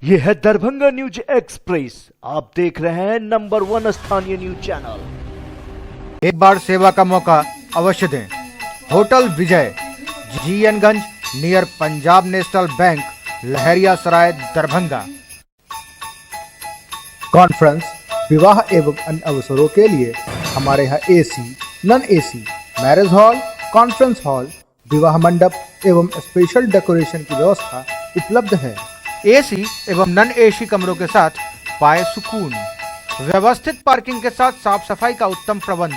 ये है Darbhanga news express. आप देख रहे हैं नंबर 1 स्थानीय न्यूज चैनल। एक बार सेवा का मौका अवश्य दें। होटल विजय, जीएनगंज, नियर पंजाब नेशनल बैंक, लहरिया सराय, दरभंगा। कॉन्फ्रेंस, विवाह एवं अन्य अवसरों के लिए हमारे यहाँ AC, non AC, marriage hall, conference hall, विवाह मंडप एवं स्पेशल डेकोरेशन की व्यवस्था उपलब्ध है। एसी एवं नॉन एसी कमरों के साथ पाए सुकून, व्यवस्थित पार्किंग के साथ साफ सफाई का उत्तम प्रबंध।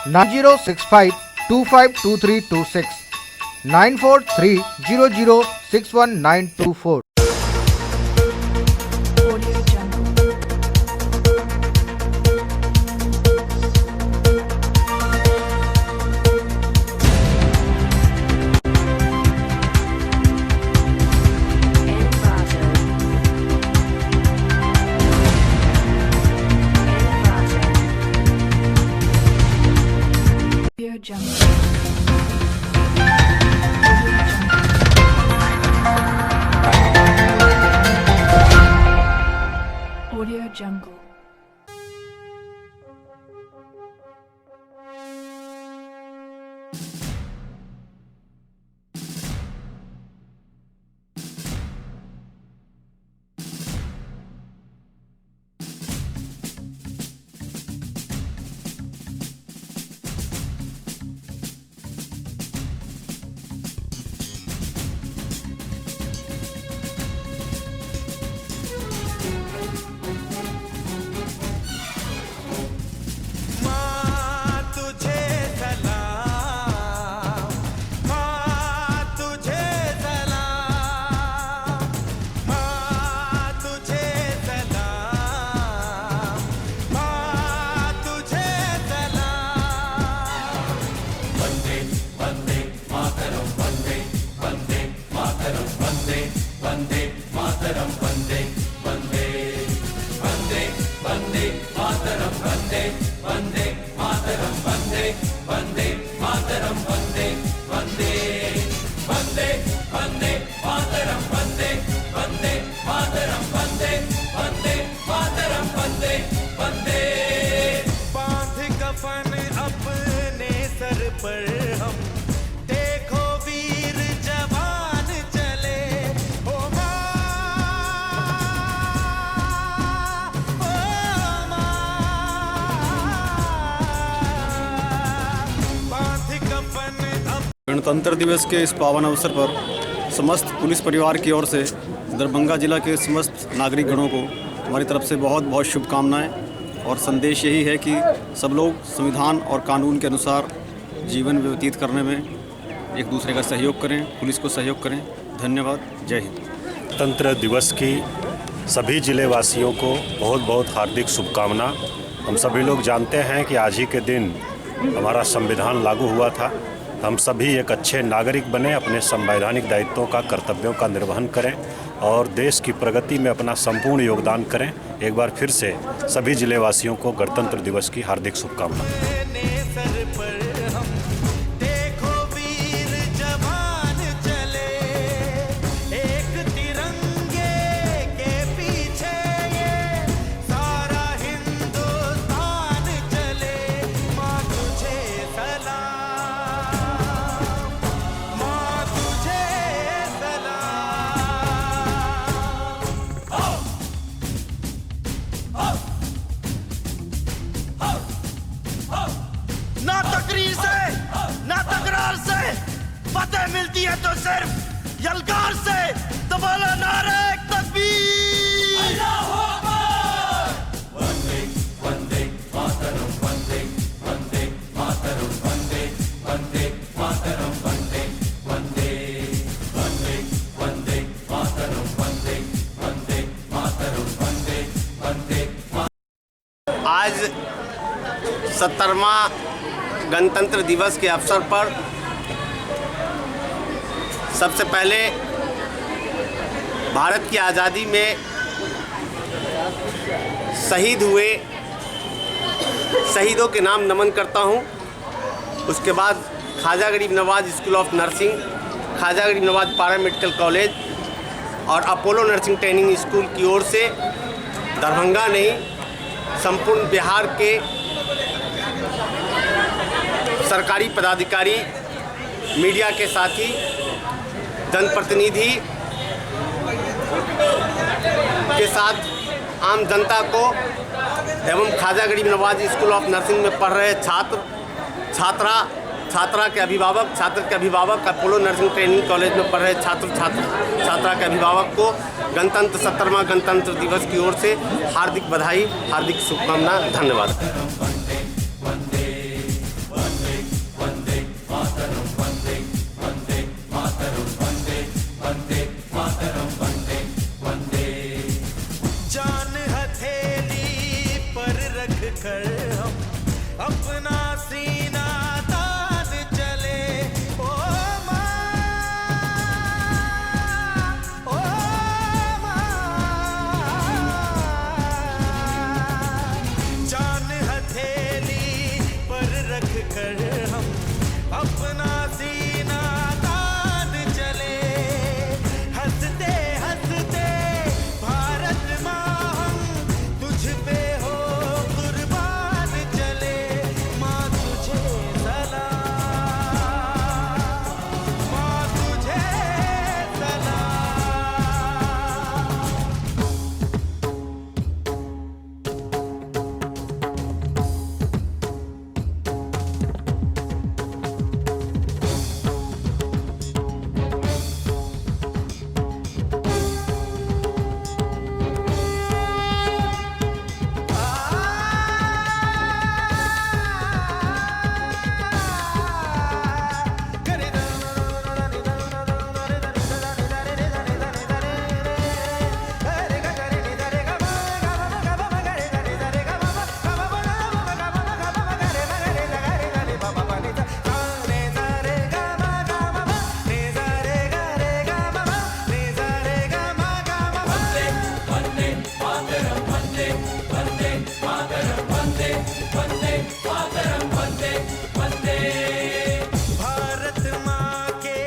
9065252326, 9430061924। Audio Jungle. गणतंत्र दिवस के इस पावन अवसर पर समस्त पुलिस परिवार की ओर से दरभंगा जिला के समस्त नागरिक गणों को हमारी तरफ से बहुत बहुत शुभकामनाएं। और संदेश यही है कि सब लोग संविधान और कानून के अनुसार जीवन व्यतीत करने में एक दूसरे का सहयोग करें, पुलिस को सहयोग करें। धन्यवाद। जय हिंद। गणतंत्र दिवस की सभी जिले वासियों को बहुत बहुत हार्दिक शुभकामना। हम सभी लोग जानते हैं कि आज ही के दिन हमारा संविधान लागू हुआ था। हम सभी एक अच्छे नागरिक बने, अपने संवैधानिक दायित्वों का, कर्तव्यों का निर्वहन करें और देश की प्रगति में अपना संपूर्ण योगदान करें। एक बार फिर से सभी जिलेवासियों को गणतंत्र दिवस की हार्दिक शुभकामना। ना तकरीर से, ना तकरार से फतेह मिलती है तो सिर्फ यलगार से। तो बोलो नारे तकबीर। अल्लाहू अकबर। वंदे वंदे मातरम, वंदे वंदे मातरम, वंदे वंदे मातरम, वंदे वंदे वंदे वंदे मातरम, वंदे वंदे मातरम, वंदे वंदे। आज 70वां गणतंत्र दिवस के अवसर पर सबसे पहले भारत की आज़ादी में शहीद हुए शहीदों के नाम नमन करता हूं। उसके बाद Khwaja Garib Nawaz school of nursing, Khwaja Garib Nawaz paramedical college और अपोलो नर्सिंग ट्रेनिंग स्कूल की ओर से दरभंगा नहीं, संपूर्ण बिहार के सरकारी पदाधिकारी, मीडिया के साथी, जनप्रतिनिधि के साथ आम जनता को एवं Khwaja Garib Nawaz school of nursing में पढ़ रहे छात्रा के अभिभावक, छात्र के अभिभावक, अपोलो नर्सिंग ट्रेनिंग कॉलेज में पढ़ रहे छात्रा के अभिभावक को गणतंत्र 70वां गणतंत्र दिवस की ओर से हार्दिक बधाई, हार्दिक शुभकामना। धन्यवाद। जान हथेली पर रख कर हम अपना सीना तान चले, ओ माँ, ओ माँ। जान हथेली पर रख कर हम अपना सीना तान चले, हंसते हंसते भारत माँ हम तुझ पे हो कुर्बान चले, माँ तुझे सलाम, माँ तुझे सलाम। भारत माँ के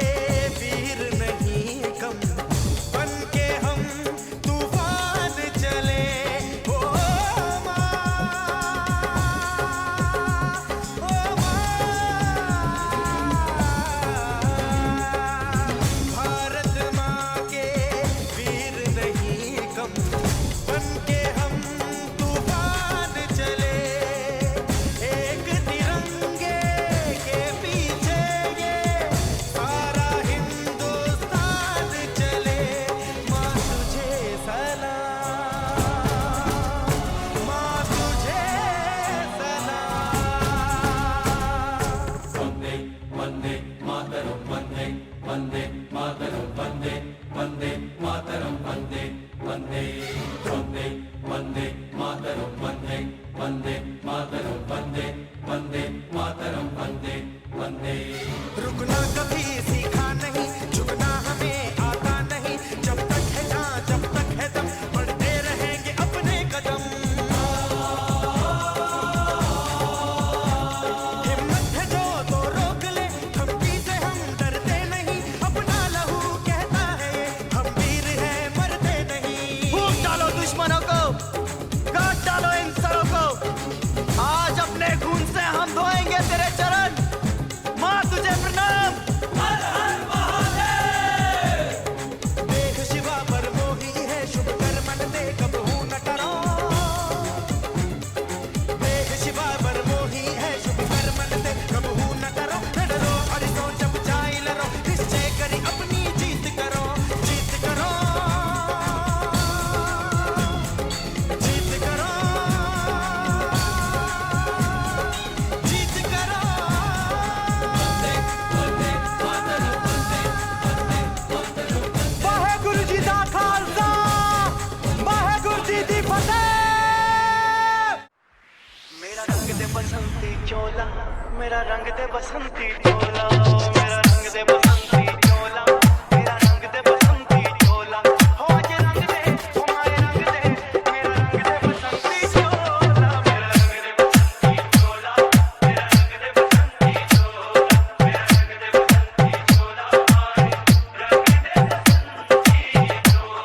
वीर नहीं कम, बन के हम तूफान चले, ओ माँ, ओ माँ। भारत माँ के वीर नहीं कम, बन के हम तूफान चले, एक तिरंगे के पीछे ये सारा हिंदुस्तान चले, माँ तुझे सलाम, माँ तुझे सलाम। रुकना कभी सीखा नहीं, झुकना हमें आता नहीं, जब तक है जान, जब तक है दम, बढ़ते रहेंगे अपने कदम। हिम्मत है जो तो रोक ले, धमकी से हम डरते नहीं, अपना लहू कहता है ये, हम वीर हैं मरते नहीं। फूंक डालो दुश्मनों को, काट डालो इन सरों को, आज अपने खून से हम धोएंगे तेरे चरण, माँ तुझे प्रणाम। हर हर महादेव। देख शिवा पर मोही है, शुभ कर मन दे कबहू न डरो। देख शिवा पर मोही है, शुभ कर मन दे कबहू न डरो, न डरो और सोच बचाई लड़ो, निश्चय करी अपनी जीत करो, जीत करो, जीत करो, जीत करो। वाहेगुरु जी दा खालसा, वाहेगुरु जी दी फतेह। मेरा रंग दे बसंती चोला, मेरा रंग दे बसंती चोला, मेरा रंग दे बसंती चोला, मेरा रंग दे बसंती चोला, हो जे रंग दे, हो मारे रंग दे, मेरा रंग दे बसंती चोला, मेरा रंग दे बसंती चोला, मेरा रंग दे बसंती चोला, मेरा रंग दे बसंती चोला, रंग दे बसंती चोला।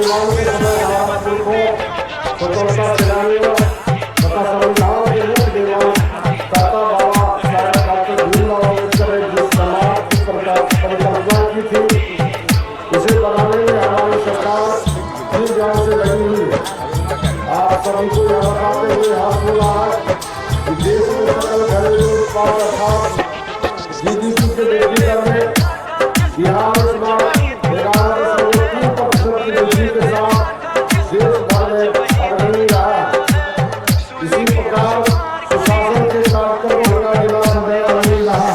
चुनाव के समय हमारा पुरखों स्वतंत्रता सेनानियों तथा संविधान के मुख्य निर्माणकर्ता बाबा साहेब डॉक्टर भीमराव अम्बेडकर ने जिस समाज की परिकल्पना की थी, उसे बनाने में हमारी सरकार जी जान से लगी हुई है। आप सभी को यह बताते हुए हाथ मिला है कि देश में सकल घरेलू उत्पाद अर्थात जीडीपी के वृद्धि दर में बिहार इस बार 11.3% की वृद्धि के साथ देश भर में अग्रणी रहा है। इसी प्रकार सुशासन के कार्यक्रमों का जिला सदैव अग्रणी रहा।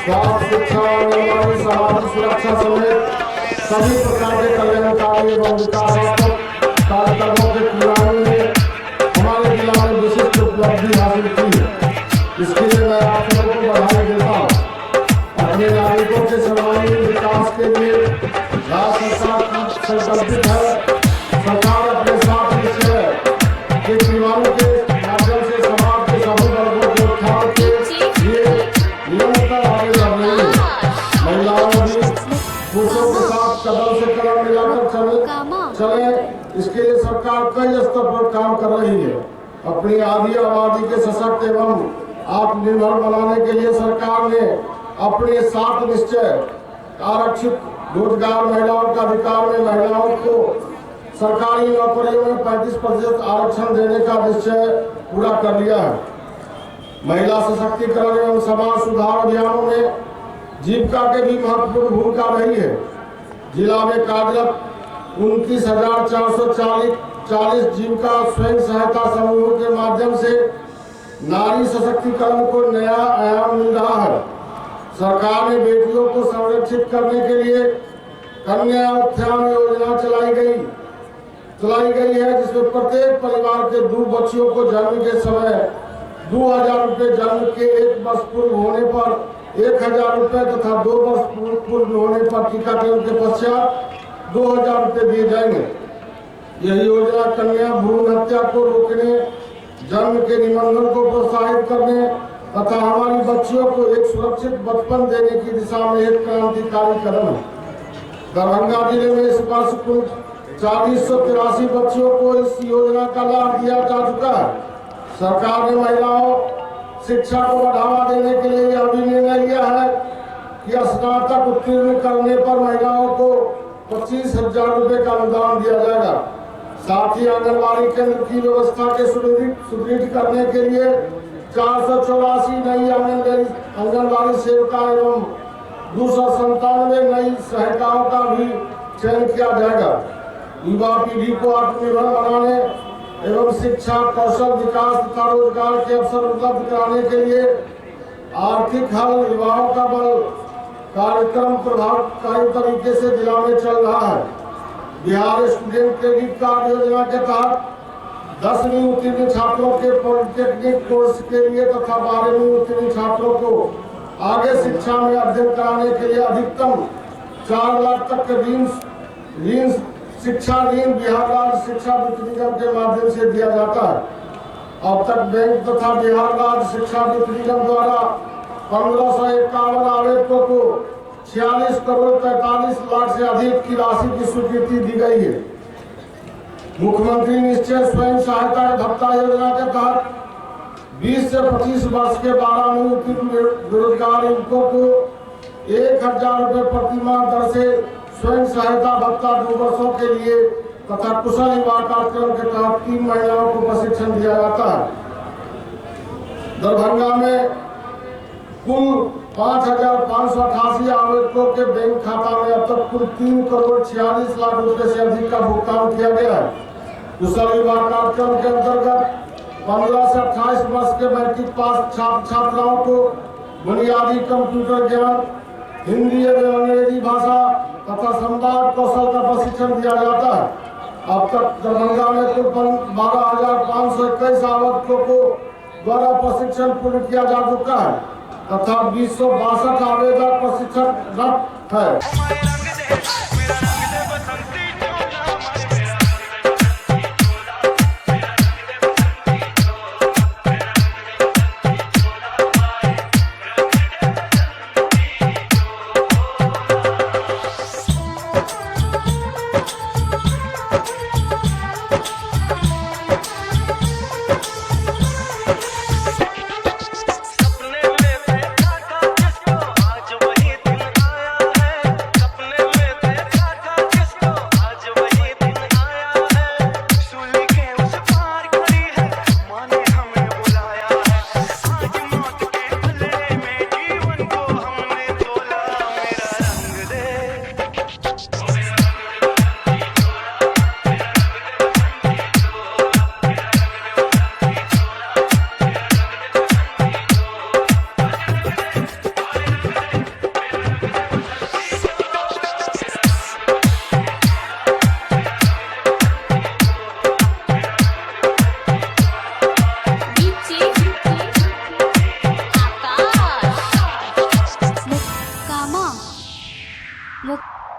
स्वास्थ्य, शिक्षा, आंगनबाड़ी, सामाजिक सुरक्षा समेत सभी प्रकार के कल्याणकारी एवं विकासात्मक कार्यक्रमों के क्रियान्वयन में हमारे जिला ने विशिष्ट उपलब्धि हासिल की है। इसके लिए मैं आप सबको बधाई देता हूँ। अपने नागरिकों के सर्वांगीण विकास के लिए राज्य सरकार संकल्पित है। सरकार अपने साथ निश्चय के परिवारों के माध्यम से समाज के सभी वर्गों के उत्थान के लिए निरंतर आगे बढ़ रही है। महिलाओं भी पुरुषों के साथ कदम से कदम मिलाकर चले, इसके लिए सरकार कई स्तर पर काम कर रही है। अपनी आधी आबादी के सशक्त एवं आत्मनिर्भर बनाने के लिए सरकार ने अपने साथ निश्चय आरक्षित रोजगार, महिलाओं का अधिकार में महिलाओं को सरकारी नौकरियों में 35% आरक्षण देने का निश्चय पूरा कर लिया है। महिला सशक्तिकरण एवं समाज सुधार अभियानों में जीविका के भी महत्वपूर्ण भूमिका रही है। जिला में कार्यरत 29,440 जीविका स्वयं सहायता समूहों के माध्यम से नारी सशक्तिकरण को नया आयाम मिल रहा है। सरकार ने बेटियों को संरक्षित करने के लिए कन्या उत्थान योजना चलाई गई है, जिसमें प्रत्येक परिवार के 2 बच्चियों को जन्म के समय 2,000 रुपये, जन्म के 1 वर्ष पूर्व होने पर 1,000 रुपये तथा 2 वर्ष पूर्व होने पर टीकाकरण के पश्चात 2,000 रुपये दिए जाएंगे। यह योजना कन्या भ्रूण हत्या को रोकने, जन्म के निबंधन को प्रोत्साहित करने तथा हमारी बच्चियों को एक सुरक्षित बचपन देने की दिशा में एक क्रांतिकारी कदम है। दरभंगा जिले में इस वर्ष कुल 483 बच्चियों को इस योजना का लाभ दिया जा चुका है। सरकार ने महिलाओं शिक्षा को बढ़ावा देने के लिए यह भी निर्णय लिया है कि स्नातक उत्तीर्ण करने पर महिलाओं को 25,000 रुपये का अनुदान दिया जाएगा। साथ ही आंगनबाड़ी केंद्र की व्यवस्था के सुदृढ़ करने के लिए 484 नई आंगनबाड़ी सेविका एवं 297 नई सहायिकाओं का भी चयन किया जाएगा। युवा पीढ़ी को आत्मनिर्भर बनाने एवं शिक्षा, कौशल विकास तथा रोजगार के अवसर उपलब्ध कराने के लिए आर्थिक हल युवाओं का बल कार्यक्रम प्रभावकारी तरीके से जिला में चल रहा है। बिहार स्टूडेंट क्रेडिट कार्ड योजना के तहत 10वीं उत्तीर्ण छात्रों के पॉलिटेक्निक कोर्स के लिए तथा 12वीं उत्तीर्ण छात्रों को आगे शिक्षा में अध्ययन कराने के लिए अधिकतम 4 लाख तक के ऋण शिक्षा ऋण बिहार राज्य शिक्षा वित्त निगम के माध्यम से दिया जाता है। अब तक बैंक तथा बिहार राज्य शिक्षा वित्त निगम द्वारा 1551 आवेदकों को 46 करोड़ 45 लाख से अधिक की राशि की स्वीकृति दी गई है। मुख्यमंत्री निश्चय स्वयं सहायता भत्ता योजना के तहत 20 से 25 वर्ष के 12वीं उत्तीर्ण बेरोजगार युवकों को 1,000 रुपये प्रतिमाह दर से स्वयं सहायता भत्ता 2 वर्षों के लिए तथा कुशल युवा कार्यक्रम के तहत 3 महिलाओं को प्रशिक्षण दिया जाता है। दरभंगा में कुल 5,588 आवेदकों के बैंक खाता में अब तक कुल 3 करोड़ 46 लाख रुपए से अधिक का भुगतान किया गया है। कुशल युवा कार्यक्रम के अंतर्गत 15 से 28 वर्ष के मैट्रिक पास छात्राओं को बुनियादी कंप्यूटर ज्ञान, हिंदी एवं अंग्रेजी भाषा तथा संवाद कौशल का प्रशिक्षण दिया जाता है। अब तक दरभंगा में कुल 12,521 आवेदकों को द्वारा प्रशिक्षण पूर्ण किया जा चुका है तथा 262 आवेदक प्रशिक्षणरत है।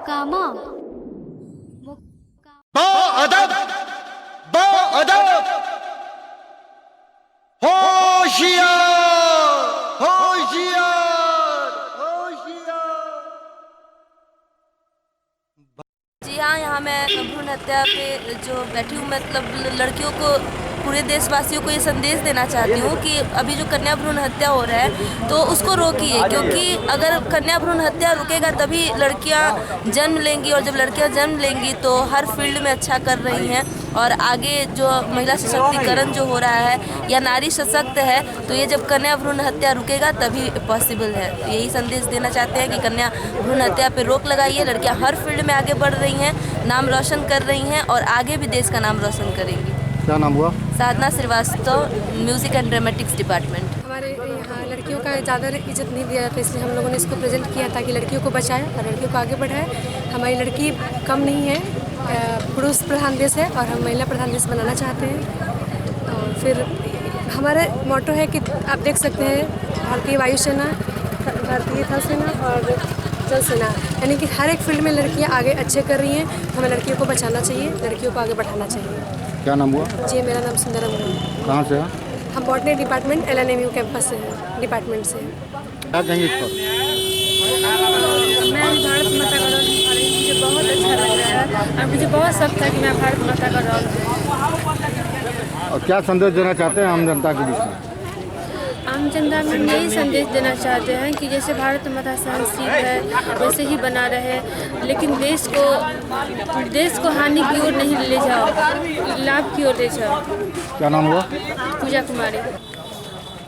कामा जी हाँ, यहाँ मैं भ्रूण हत्या पे जो बैठी हूँ, मतलब लड़कियों को, पूरे देशवासियों को ये संदेश देना चाहती हूँ कि अभी जो कन्या भ्रूण हत्या हो रहा है तो उसको रोकिए, क्योंकि अगर कन्या भ्रूण हत्या रुकेगा तभी लड़कियाँ जन्म लेंगी, और जब लड़कियाँ जन्म लेंगी तो हर फील्ड में अच्छा कर रही हैं, और आगे जो महिला सशक्तिकरण जो हो रहा है या नारी सशक्त है, तो ये जब कन्या भ्रूण हत्या रुकेगा तभी पॉसिबल है। यही संदेश देना चाहते हैं कि कन्या भ्रूण हत्या पे रोक लगाइए। लड़कियां हर फील्ड में आगे बढ़ रही हैं, नाम रोशन कर रही हैं और आगे भी देश का नाम रोशन करेंगी। क्या नाम हुआ? Sadhana Srivastava, music and dramatics department. हमारे यहाँ लड़कियों का ज़्यादा इज्जत नहीं दिया जाता, इसलिए हम लोगों ने इसको प्रेजेंट किया ताकि लड़कियों को बचाएं और लड़कियों को आगे बढ़ाएं। हमारी लड़की कम नहीं है, पुरुष प्रधान देश है और हम महिला प्रधान देश बनाना चाहते हैं। और फिर हमारा मोटो है कि आप देख सकते हैं, भारतीय वायुसेना, भारतीय थल सेना और जल सेना, यानी कि हर एक फील्ड में लड़कियाँ आगे अच्छे कर रही हैं। हमें लड़कियों को बचाना चाहिए, लड़कियों को आगे बढ़ाना चाहिए। क्या नाम हुआ? जी, मेरा नाम सुंदरम है। कहाँ से है? हम बॉटनी डिपार्टमेंट LNMU कैंपस से हैं, डिपार्टमेंट से। क्या कहेंगे इस पर? मैं भारत माता का रोल निभा रही हूँ, मुझे बहुत अच्छा लग रहा है और मुझे बहुत शौक था कि मैं भारत माता का रोल करूँ। और क्या संदेश देना चाहते हैं आम जनता के बीच में? आम जनता में यही संदेश देना चाहते हैं कि जैसे भारत माता सहनशील है वैसे ही बना रहे, लेकिन देश को हानि की ओर नहीं ले जाओ, लाभ की ओर ले जाओ। क्या नाम हुआ? पूजा कुमारी।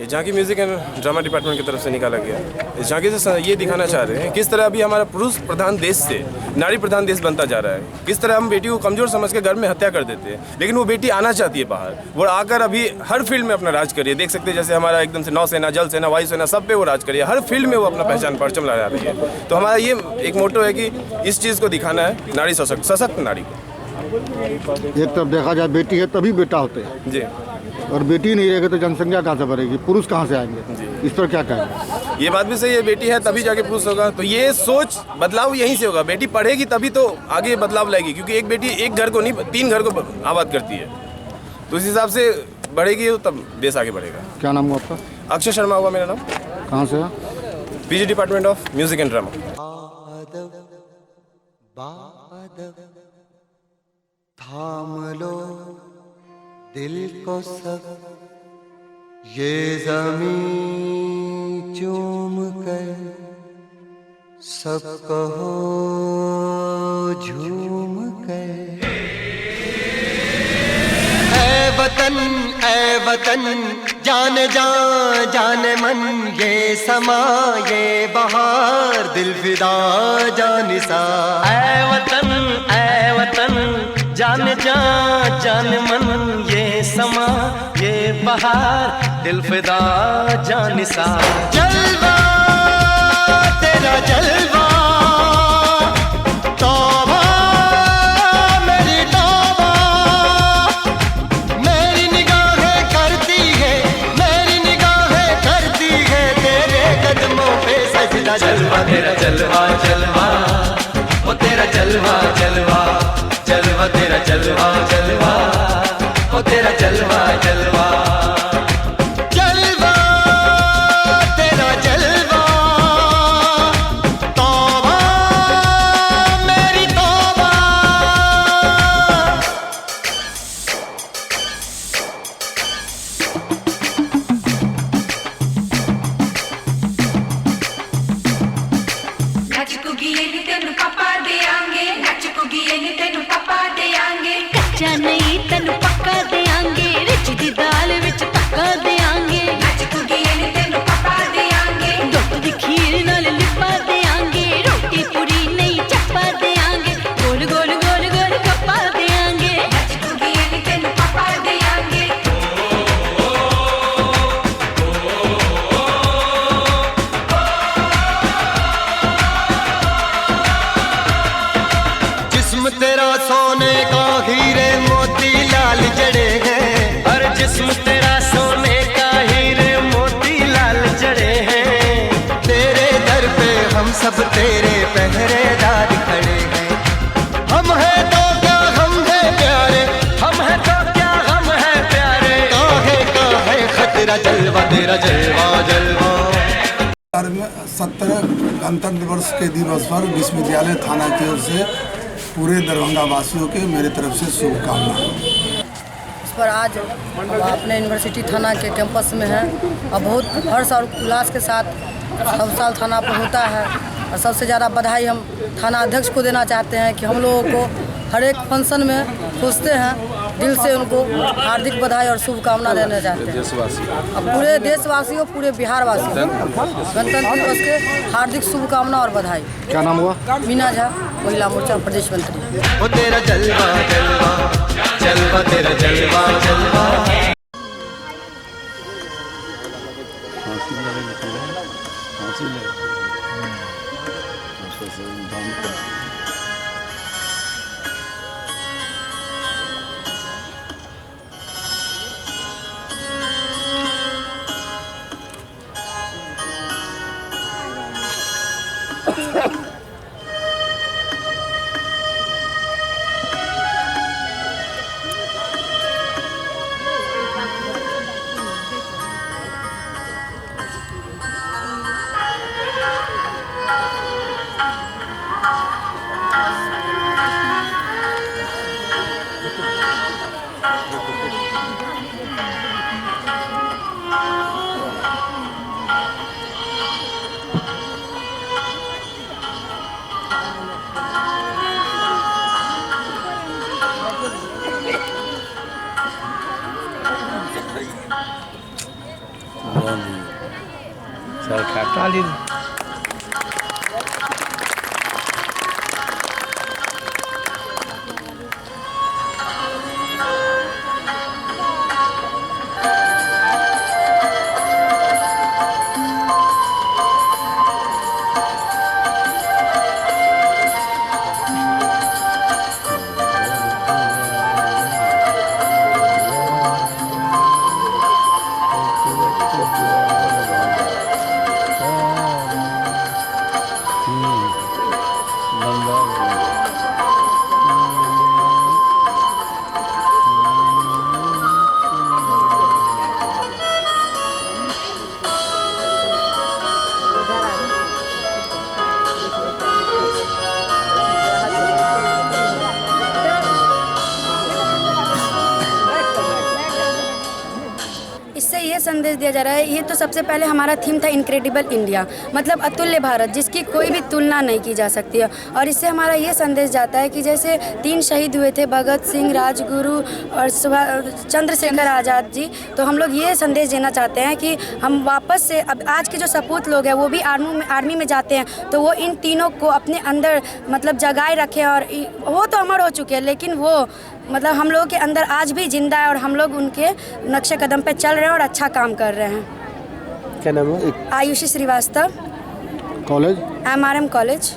ये झांकी म्यूजिक एंड ड्रामा डिपार्टमेंट की तरफ से निकाला गया। इस झांकी से ये दिखाना चाह रहे हैं किस तरह अभी हमारा पुरुष प्रधान देश से नारी प्रधान देश बनता जा रहा है, किस तरह हम बेटी को कमजोर समझ के घर में हत्या कर देते हैं, लेकिन वो बेटी आना चाहती है बाहर, वो आकर अभी हर फील्ड में अपना राज करिए। देख सकते हैं जैसे हमारा एकदम से नौसेना, जल सेना, वायुसेना, सब पे वो राज करिए, हर फील्ड में वो अपना पहचान परचम लगा रही है। तो हमारा ये एक मोटो है कि इस चीज़ को दिखाना है, नारी सशक्त नारी को। एक तरफ देखा जाए बेटी है तभी बेटा होते हैं जी, और बेटी नहीं रहेगी तो जनसंख्या कहाँ से बढ़ेगी, पुरुष कहाँ से आएंगे? इस पर क्या कहेंगे? ये बात भी सही है, बेटी है तभी जाके पुरुष होगा। तो ये सोच बदलाव यहीं से होगा, बेटी पढ़ेगी तभी तो आगे बदलाव लाएगी, क्योंकि एक बेटी एक घर को नहीं 3 घर को आबाद करती है। तो इस हिसाब से बढ़ेगी तब देश आगे बढ़ेगा। क्या नाम हुआ आपका? अक्षय शर्मा हुआ मेरा नाम। कहाँ से? PG department of music and drama. थाम लो दिल को सब, ये ज़मीं चूम कर सब कहो झूम कर। ऐ वतन जान जान जान मन, ये समा ये बहार दिल फिदा जानिसा। ऐ वतन जान जान जान मन, ये समा ये बहार दिल फिदा जानिसा। जलवा तेरा जलवा, तौबा मेरी तौबा, मेरी निगाहें करती है, मेरी निगाहें करती है तेरे कदमों पे सजदा। जलवा तेरा जलवा जलवा, वो तेरा जलवा जलवा, जलवा तेरा जलवा जलवा, वो तेरा जलवा जलवा। जलवा तेरा जलवा, तौबा मेरी तौबा। नच कुगी तेन पापा देंगे, नच कुगी तेन पापा देंगे, कच्चा नहीं तेन पक्का देंगे, रिच दी दाल विच पक्का देंगे। नच कुगी तेन पापा देंगे, दुध दी खीर नाल लिपा देंगे, रोटी पूरी नहीं चप्पा देंगे, गोल गोल गोल गोल कप्पा देंगे। नच कुगी तेन पापा देंगे। जिस्म तेरा सोने का हीरे मोती लाल जड़े हैं, हर जिस्म तेरा सोने का हीरे मोती लाल जड़े हैं। तेरे दर पे हम सब तेरे पहरेदार खड़े हैं। 17 गणतंत्र दिवस के दिवस पर विश्वविद्यालय थाना की ओर से पूरे दरभंगा वासियों के मेरे तरफ से शुभकामनाएं। इस पर आज हम अपने यूनिवर्सिटी थाना के कैंपस में हैं और बहुत हर्ष और उल्लास के साथ हर साल थाना पर होता है। और सबसे ज़्यादा बधाई हम थाना अध्यक्ष को देना चाहते हैं कि हम लोगों को हर एक फंक्शन में पूछते हैं, दिल से उनको हार्दिक बधाई और शुभकामना देना चाहते हैं। और पूरे देशवासियों, पूरे बिहार वासियों गणतंत्र दिवस के हार्दिक शुभकामना और बधाई। क्या नाम हुआ? मीना झा, महिला मोर्चा प्रदेश मंत्री। वो तेरा जलवा जलवा जलवा तेरा जलवा जलवा। ये संदेश दिया जा रहा है। ये तो सबसे पहले हमारा थीम था इनक्रेडिबल इंडिया, मतलब अतुल्य भारत, जिसकी कोई भी तुलना नहीं की जा सकती है। और इससे हमारा ये संदेश जाता है कि जैसे 3 शहीद हुए थे, भगत सिंह, राजगुरु और चंद्रशेखर आज़ाद जी, तो हम लोग ये संदेश देना चाहते हैं कि हम वापस से, अब आज के जो सपूत लोग हैं वो भी आर्मी में जाते हैं, तो वो इन तीनों को अपने अंदर मतलब जगाए रखें। और वो तो अमर हो चुके हैं, लेकिन वो मतलब हम लोगों के अंदर आज भी जिंदा है और हम लोग उनके नक्शे कदम पे चल रहे हैं और अच्छा काम कर रहे हैं। क्या नाम है? Ayushi Srivastava, college MRM college.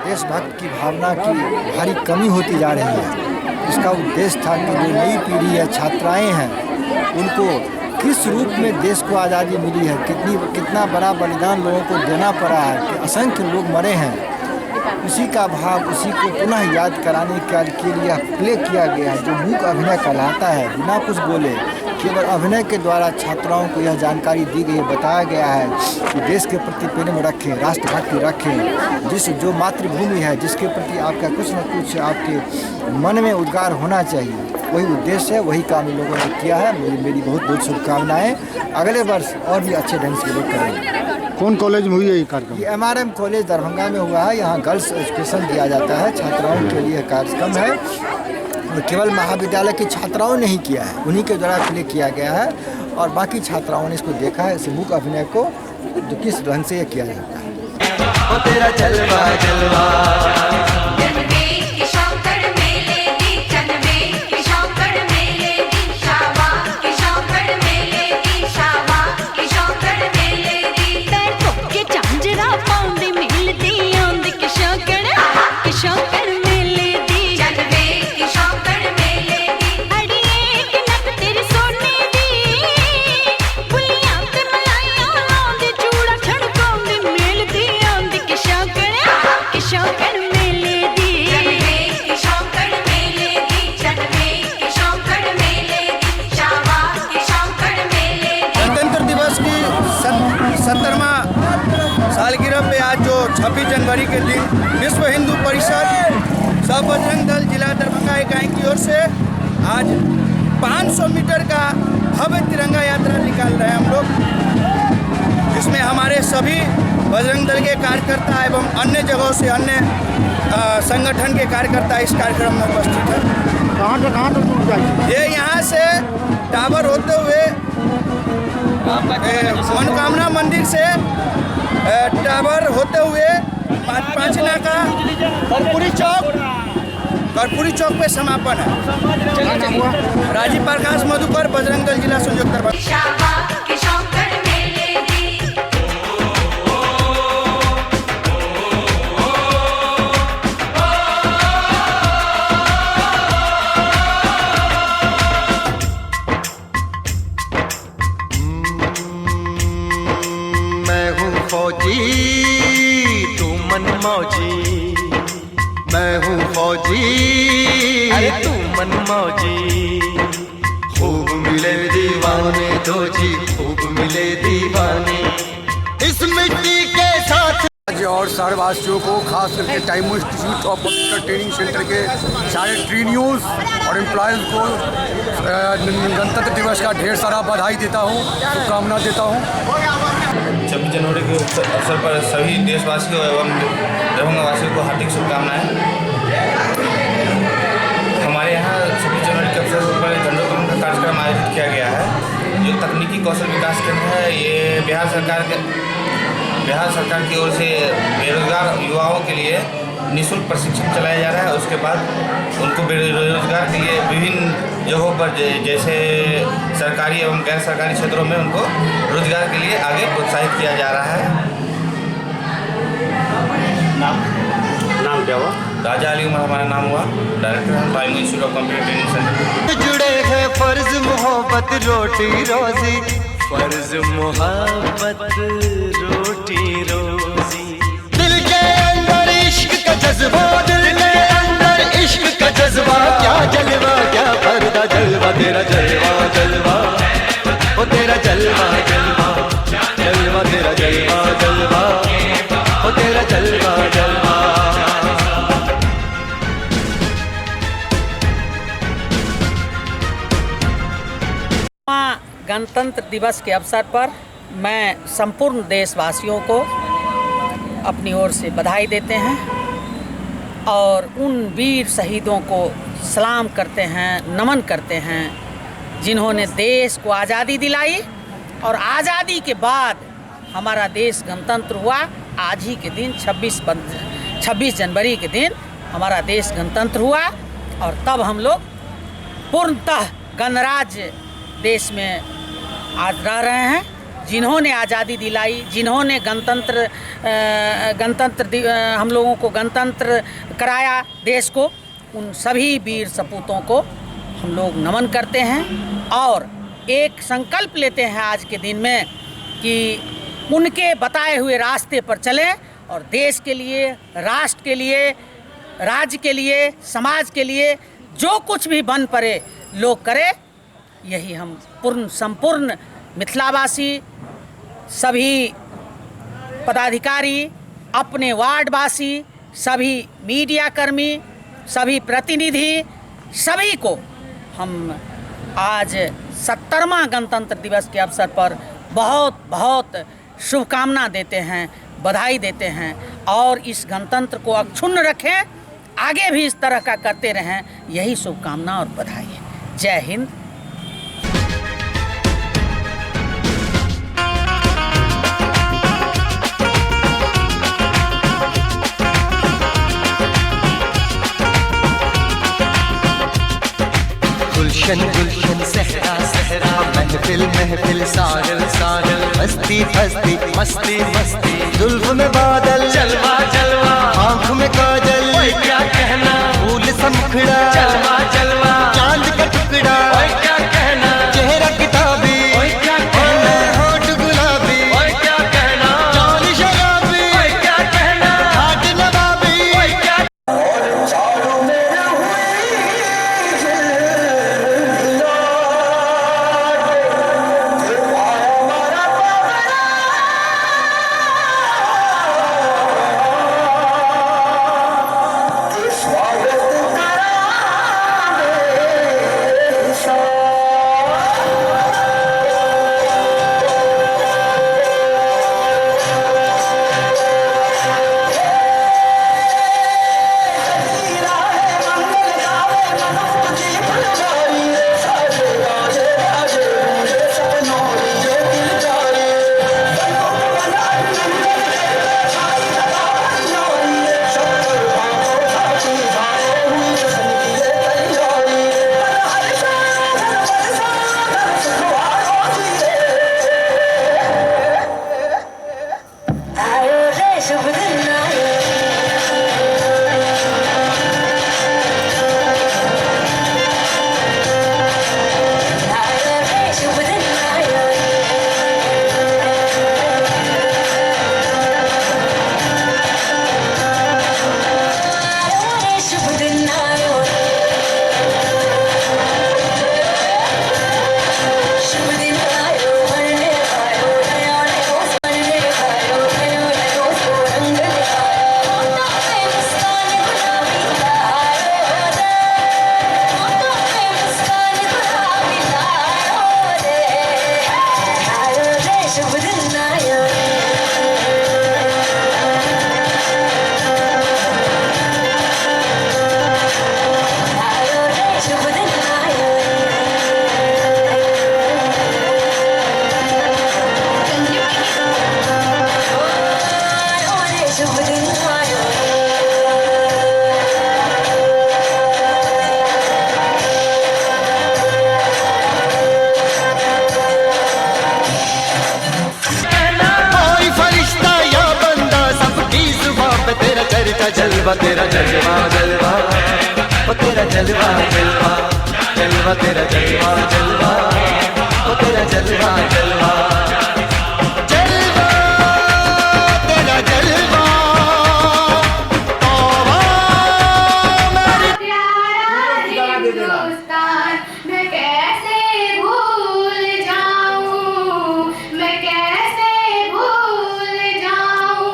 देशभक्त की भावना की भारी कमी होती जा रही है। इसका उद्देश्य था कि जो नई पीढ़ी है, छात्राएं हैं, उनको किस रूप में देश को आज़ादी मिली है, कितना बड़ा बलिदान लोगों को देना पड़ा है, कि असंख्य लोग मरे हैं, उसी का भाव, उसी को पुनः याद कराने के लिए प्ले किया गया है, जो मूक अभिनय कहलाता है। बिना कुछ बोले केवल अभिनय के द्वारा छात्राओं को यह जानकारी दी गई, बताया गया है कि देश के प्रति प्रेम रखें, राष्ट्रभक्ति रखें, जो मातृभूमि है, जिसके प्रति आपका कुछ न कुछ आपके मन में उद्गार होना चाहिए, वही उद्देश्य है, वही काम इन लोगों ने किया है। मेरी बहुत बहुत शुभकामनाएं। अगले वर्ष और भी अच्छे ढंग से लोग करेंगे। कौन कॉलेज में हुई है ये कार्यक्रम? ये MRM कॉलेज दरभंगा में हुआ है। यहाँ गर्ल्स एजुकेशन दिया जाता है, छात्राओं के लिए कार्यक्रम है। और केवल महाविद्यालय की छात्राओं ने ही किया है, उन्हीं के द्वारा प्ले किया गया है और बाकी छात्राओं ने इसको देखा है, इस मूक अभिनय को, जो किस ढंग से ये किया जाता है। तेरा जलवा जलवा show. आज जो 26 जनवरी के दिन विश्व हिंदू परिषद सब बजरंग दल जिला दरभंगा इकाई की ओर से आज 500 मीटर का भव्य तिरंगा यात्रा निकाल रहे हैं हम लोग, जिसमें हमारे सभी बजरंग दल के कार्यकर्ता एवं अन्य जगहों से अन्य संगठन के कार्यकर्ता इस कार्यक्रम में उपस्थित हैं। कहाँ से कहाँ तक दूर जाएगी? ये यहाँ से टावर होते हुए मनोकामना मंदिर से टावर होते हुए पांचना का कर्पूरी चौक पे समापन है। राजीव प्रकाश मधुकर, बजरंग दल जिला संयुक्त दरभंगा। मैं हूँ फौजी तू मनमौजी, मैं हूँ फौजी अरे तू मनमौजी, खूब मिले दीवाने दो जी, खूब मिले दीवाने इस मिट्टी के साथ। और शहरवासियों को खास करके टाइमो institute of computer training centre के सारे ट्रेनियोज और एम्प्लॉयज़ को गणतंत्र दिवस का ढेर सारा बधाई देता हूँ, शुभकामना देता हूँ। 26 जनवरी के अवसर पर सभी देशवासियों एवं दरभंगा वासियों को हार्दिक शुभकामनाएं। हमारे यहाँ 26 जनवरी के अवसर पर झंडोत्तोलन का कार्यक्रम आयोजित किया गया है। जो तकनीकी कौशल विकास केंद्र है, ये बिहार सरकार की ओर से बेरोजगार युवाओं के लिए निःशुल्क प्रशिक्षण चलाया जा रहा है। उसके बाद उनको बेरोजगार के लिए विभिन्न जगहों पर जैसे सरकारी एवं गैर सरकारी क्षेत्रों में उनको रोजगार के लिए आगे प्रोत्साहित किया जा रहा है। नाम क्या हुआ? राजा अली उमर हमारा नाम हुआ, डायरेक्टर हैं टाइमो institute of computer training centre. जुड़े हैं फर्ज मोहब्बत रोटी रोजी, फर्ज मोहब्बत रोटी रोजी, दिल के अंदर इश्क का जज्बा, दिल के अंदर इश्क का जज्बा, क्या जलवा क्या पर्दा जलवा, तेरा जलवा जलवा ओ तेरा जलवा जलवा, जलवा तेरा जलवा जलवा ओ तेरा जलवा जलवा। गणतंत्र दिवस के अवसर पर मैं संपूर्ण देशवासियों को अपनी ओर से बधाई देते हैं और उन वीर शहीदों को सलाम करते हैं, नमन करते हैं, जिन्होंने देश को आज़ादी दिलाई और आज़ादी के बाद हमारा देश गणतंत्र हुआ। आज ही के दिन 26 जनवरी के दिन हमारा देश गणतंत्र हुआ और तब हम लोग पूर्णतः गणराज्य देश में आज रह रहे हैं। जिन्होंने आज़ादी दिलाई, जिन्होंने हम लोगों को गणतंत्र कराया देश को, उन सभी वीर सपूतों को हम लोग नमन करते हैं और एक संकल्प लेते हैं आज के दिन में कि उनके बताए हुए रास्ते पर चलें और देश के लिए, राष्ट्र के लिए, राज्य के लिए, समाज के लिए जो कुछ भी बन पड़े लोग करें। यही हम संपूर्ण मिथिलावासी, सभी पदाधिकारी, अपने वार्डवासी, सभी मीडियाकर्मी, सभी प्रतिनिधि, सभी को हम आज 70वां गणतंत्र दिवस के अवसर पर बहुत बहुत शुभकामना देते हैं, बधाई देते हैं और इस गणतंत्र को अक्षुण्ण रखें, आगे भी इस तरह का करते रहें, यही शुभकामना और बधाई है। जय हिंद। गुलशन गुलशन सहरा सहरा, महफिल महफिल साहिल साहिल, मस्ती मस्ती मस्ती मस्ती, जुल्फ में बादल जलवा जलवा, आँख में काजल क्या कहना, फूल सा मुखड़ा जलवा जलवा, चांद का टुकड़ा क्या कहना, चेहरा किताबी क्या कहना, होठ गुलाबी क्या कहना, चाल शराबी क्या कहना, हाथ नवाबी क्या शुभ दिन आयो कोई फरिश्ता या बंदा सबकी जुबान पे तेरा चर्चा जलवा तेरा जलवा जलवा ओ तेरा जलवा जलवा जलवा तेरा जलवा जलवा ओ तेरा जलवा जलवा जलवा तेरा जलवा तौबा मेरी मैं कैसे भूल जाऊं मैं कैसे भूल जाऊं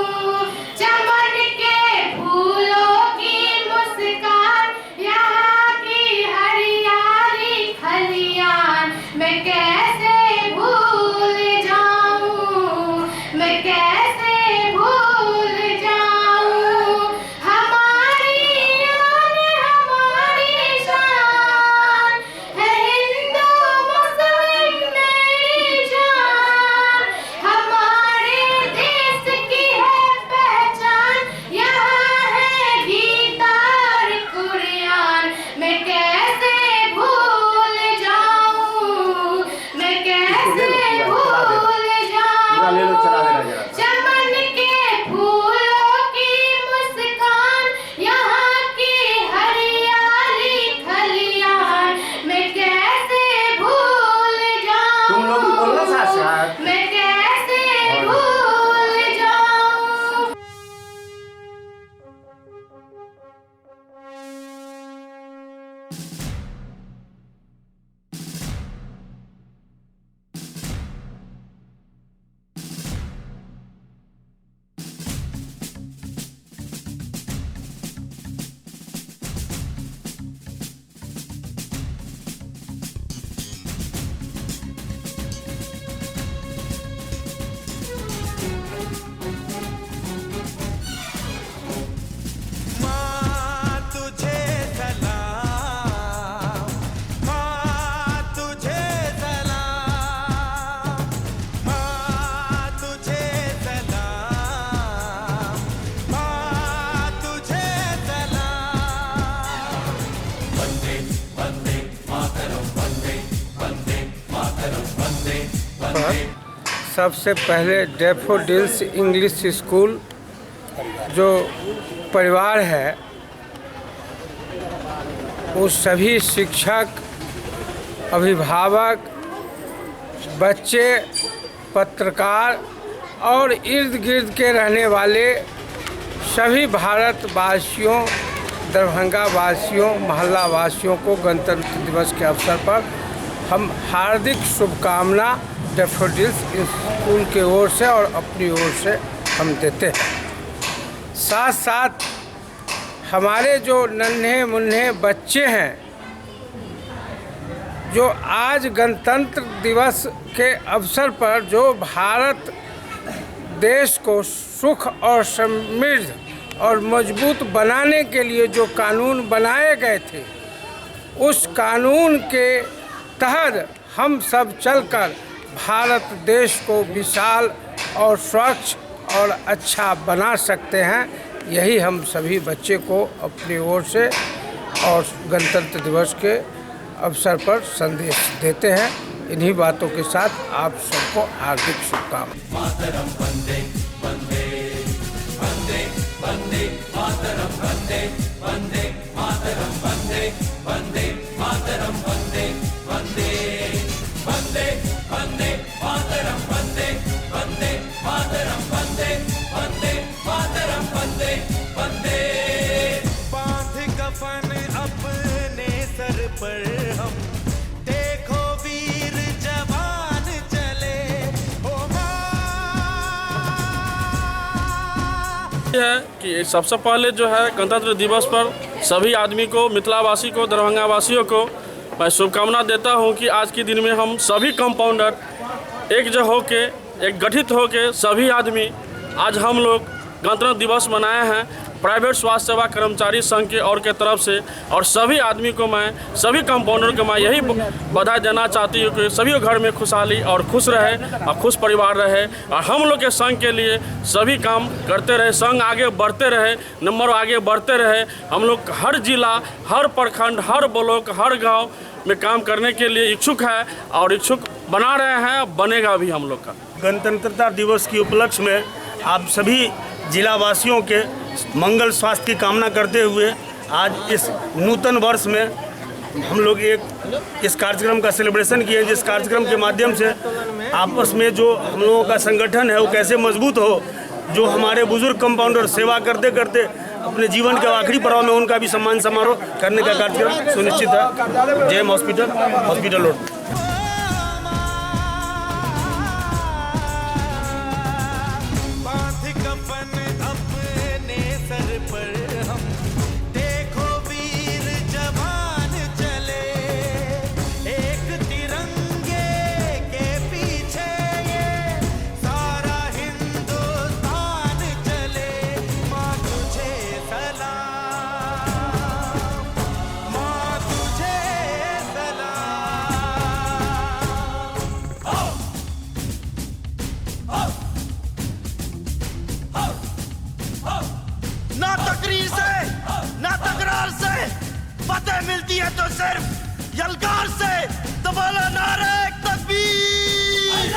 चमन के फूलों की मुस्कान यहाँ की हरियाली खलियान मैं कैसे भूल जाऊं मैं कैसे भूल जाऊं हमारी आन हमारी शान है हिंदू मुस्लिम मेरी जान हमारे देश की है पहचान यहाँ है गीता और कुरान मैं कैसे भूल जाऊं मैं कैसे भूल जाऊं चमन के फूलों की मुस्कान यहाँ की हरियाली खलियान मैं कैसे भूल जाऊं मैं कैसे भूल जाऊं माँ तुझे सलाम माँ तुझे सलाम माँ तुझे सलाम माँ तुझे सलाम वंदे वंदे मातरम वंदे वंदे मातरम वंदे वंदे सबसे पहले डैफोडिल्स इंग्लिश स्कूल जो परिवार है वो सभी शिक्षक अभिभावक बच्चे पत्रकार और इर्द गिर्द के रहने वाले सभी भारतवासियों दरभंगा वासियों मोहल्ला वासियों को गणतंत्र दिवस के अवसर पर हम हार्दिक शुभकामना डैफोडिल्स स्कूल के ओर से और अपनी ओर से हम देते हैं। साथ साथ हमारे जो नन्हे मुन्ने बच्चे हैं जो आज गणतंत्र दिवस के अवसर पर जो भारत देश को सुख और समृद्ध और मजबूत बनाने के लिए जो कानून बनाए गए थे उस कानून के तहत हम सब चलकर भारत देश को विशाल और स्वच्छ और अच्छा बना सकते हैं। यही हम सभी बच्चे को अपनी ओर से और गणतंत्र दिवस के अवसर पर संदेश देते हैं। इन्हीं बातों के साथ आप सबको हार्दिक शुभकामनाएं। मातरम वंदे वंदे वंदे वंदे मातरम वंदे वंदे मातरम वंदे वंदे मातरम वंदे वंदे वंदे वंदे मातरम वंदे वंदे मातरम वंदे वंदे मातरम वंदे वंदे बांध कफन अपने सर पर हम देखो वीर जवान चले ओ है कि सबसे पहले जो है गणतंत्र दिवस पर सभी आदमी को मिथिलावासी को दरभंगा वासियों को मैं शुभकामना देता हूं कि आज के दिन में हम सभी कंपाउंडर एक जगह होके एक गठित होके सभी आदमी आज हम लोग गणतंत्र दिवस मनाए हैं। प्राइवेट स्वास्थ्य सेवा कर्मचारी संघ के और के तरफ से और सभी आदमी को मैं, सभी कंपाउंडर को मैं यही बधाई देना चाहती हूँ कि सभी घर में खुशहाली और खुश रहे और खुश परिवार रहे और हम लोग के संघ के लिए सभी काम करते रहे, संघ आगे बढ़ते रहे, नंबर आगे बढ़ते रहे। हम लोग हर जिला, हर प्रखंड, हर ब्लॉक, हर गाँव में काम करने के लिए इच्छुक है और इच्छुक बना रहे हैं, बनेगा भी हम लोग का। गणतंत्रता दिवस के उपलक्ष्य में आप सभी जिलावासियों के मंगल स्वास्थ्य की कामना करते हुए आज इस नूतन वर्ष में हम लोग इस कार्यक्रम का सेलिब्रेशन किए, जिस कार्यक्रम के माध्यम से आपस में जो हम लोगों का संगठन है वो कैसे मजबूत हो। जो हमारे बुजुर्ग कंपाउंडर सेवा करते करते अपने जीवन के आखिरी पड़ाव में उनका भी सम्मान समारोह करने का कार्यक्रम सुनिश्चित है। JM hospital road. फतेह मिलती है तो सिर्फ यलगार से, तो बोलो नारे तकबीर।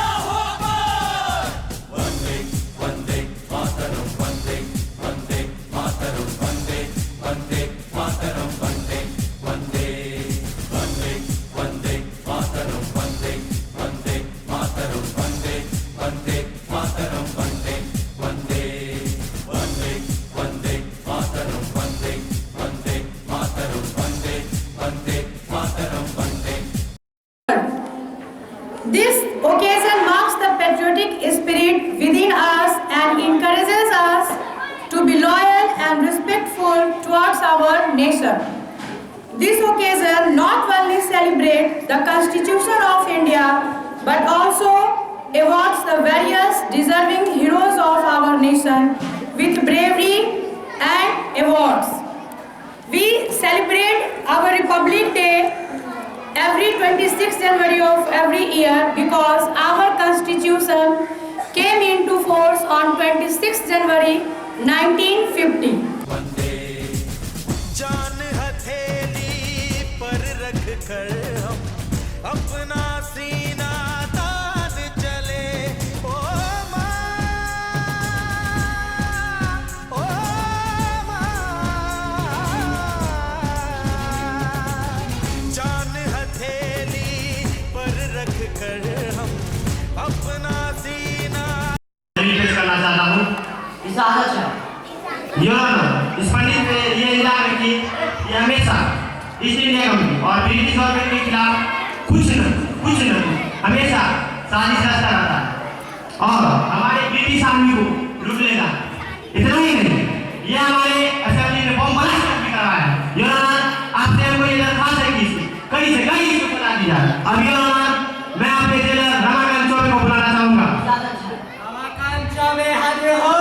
वंदे वंदे मातरम, वंदे वंदे मातरम, वंदे वंदे मातरम, वंदे वंदे वंदे वंदे मातरम, वंदे वंदे मातरम, वंदे वंदे मातरम, वंदे वंदे वंदे वंदे मातरम, वंदे वंदे मातरम, वंदे वंदे मातरम, वंदे। This occasion marks the patriotic spirit within us and encourages us to be loyal and respectful towards our nation. This occasion not only celebrates the Constitution of India but also awards the various deserving heroes of our nation with bravery and awards. We celebrate our Republic Day every 26th January of every year because our Constitution came into force on 26th January 1950. जान हथेली पर रख कर हम अपना सीना तान चले। ओ माँ, ओ माँ, जान हथेली पर रख कर हम अपना सीना। पेश करना चाहता हूँ। इजाजत है। इस पंडित ने ये इल्जाम है कि ये हमेशा ईस्ट इंडिया कंपनी और ब्रिटिश गवर्नमेंट के खिलाफ कुछ न हमेशा साजिश रचता रहता है और हमारे ब्रिटिश आर्मी को लूट लेगा। इतना ही नहीं, ये हमारे असेंबली में बम ब्लास्ट भी करा है। आपसे हमको ये दरख्वास्त है कि कड़ी से कड़ी इसको बता दिया। अब मैं अपने जेलर रमाकांत चौबे को बुलाना चाहूँगा। रमाकांत चौबे हाजिर हो।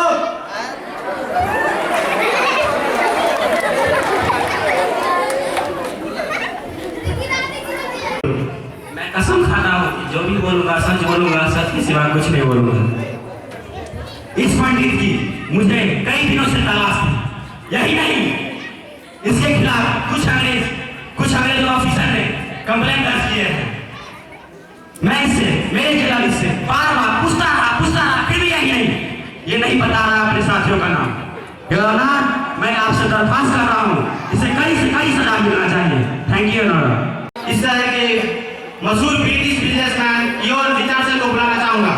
मैं कसम खाता हूँ कि जो भी बोलूँगा सच के सिवा कुछ नहीं बोलूँगा। इस पंडित की मुझे कई दिनों से तलाश थी। यही नहीं, इसके खिलाफ कुछ अंग्रेज ऑफिसर ने कंप्लेंट दर्ज किए हैं। मैं इससे, मेरे जिला से बार-बार पूछता रहा, फिर भी यही नहीं, ये नहीं बता रहा अपने साथियों का नाम। मैं आपसे दरख्वास्त कर रहा हूँ, इसे कड़ी से कड़ी सजा मिलना चाहिए। Thank you. इस तरह के मशहूर ब्रिटिश बिजनेसमैन योर रिचर्डसन को बुलाना चाहूँगा।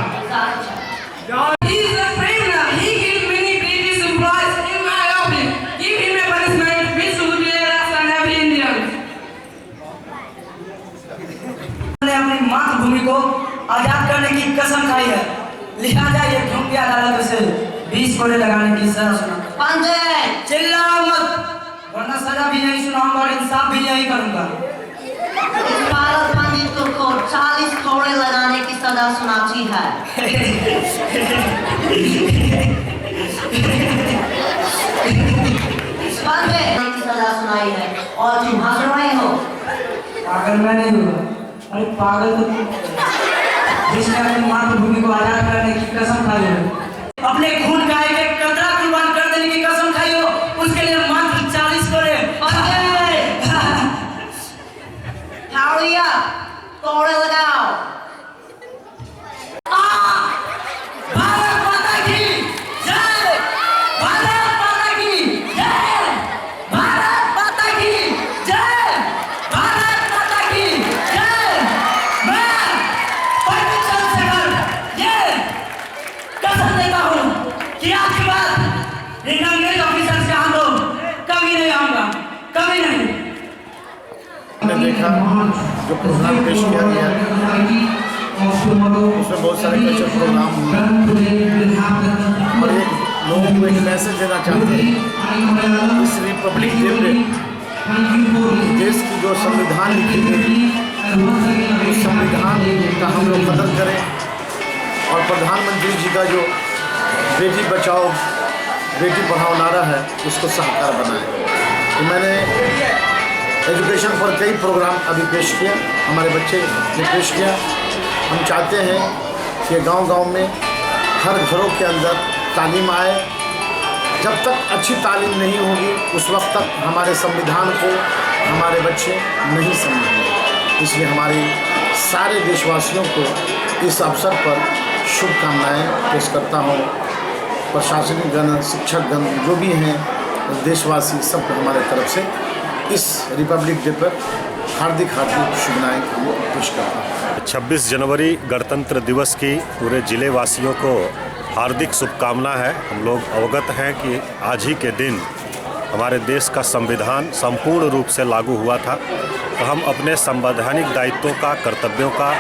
अपनी मातृभूमि को आजाद करने की कसम खाई है, लिहाजा ये क्यों अदालत से 20 कोड़े लगाने की सजा सुना। चिल्लाओ मत, वरना सजा भी नहीं सुनाऊंगा और इंसाफ भी नहीं करूंगा। भारत पंडित को 40 कोड़े लगाने की सजा सुनाती है। की सजा सुनाई है और तुम हंस रहे हो। पागल मैं नहीं हूँ। अरे पागल तो जिसने अपनी मातृभूमि को आजाद करने की कसम खाई हो, अपने खून का एक कतरा कुर्बान कर देने की कसम खाई हो, उसके लिए मात्र 40 करोड़। हाउड़िया तोड़े लगाओ। भारत माता की जय, भारत माता की जय, भारत माता की जय, भारत माता की जय। मैं पंडित चंद्रशेखर ये कसम देता हूँ कि आज के बाद इन अंग्रेज ऑफिसर्स के हम लोग कभी नहीं आऊंगा, कभी नहीं। हमने देखा जो प्रोग्राम पेश किया गया उसमें बहुत सारे कल्चर प्रोग्राम हुए और एक लोगों को एक मैसेज देना चाहते हैं इस रिपब्लिक डे पे देश की जो संविधान लिखी गई उस संविधान का हम लोग कदर करें और प्रधानमंत्री जी का जो बेटी बचाओ बेटी पढ़ाओ नारा है उसको साकार बनाएं। तो मैंने एजुकेशन पर कई प्रोग्राम अभी पेश किया, हमारे बच्चे ने पेश किया। हम चाहते हैं कि गांव-गांव में हर घरों के अंदर तालीम आए। जब तक अच्छी तालीम नहीं होगी उस वक्त तक हमारे संविधान को हमारे बच्चे नहीं समझेंगे। इसलिए हमारे सारे देशवासियों को इस अवसर पर शुभकामनाएं पेश करता हूँ। प्रशासनिक गण, शिक्षक गण जो भी हैं देशवासी सबको हमारे तरफ से इस रिपब्लिक डे पर हार्दिक शुभकामनाएं पेश करता हूँ। 26 जनवरी गणतंत्र दिवस की पूरे जिले वासियों को हार्दिक शुभकामना है। हम लोग अवगत हैं कि आज ही के दिन हमारे देश का संविधान संपूर्ण रूप से लागू हुआ था, तो हम अपने संवैधानिक दायित्वों का, कर्तव्यों का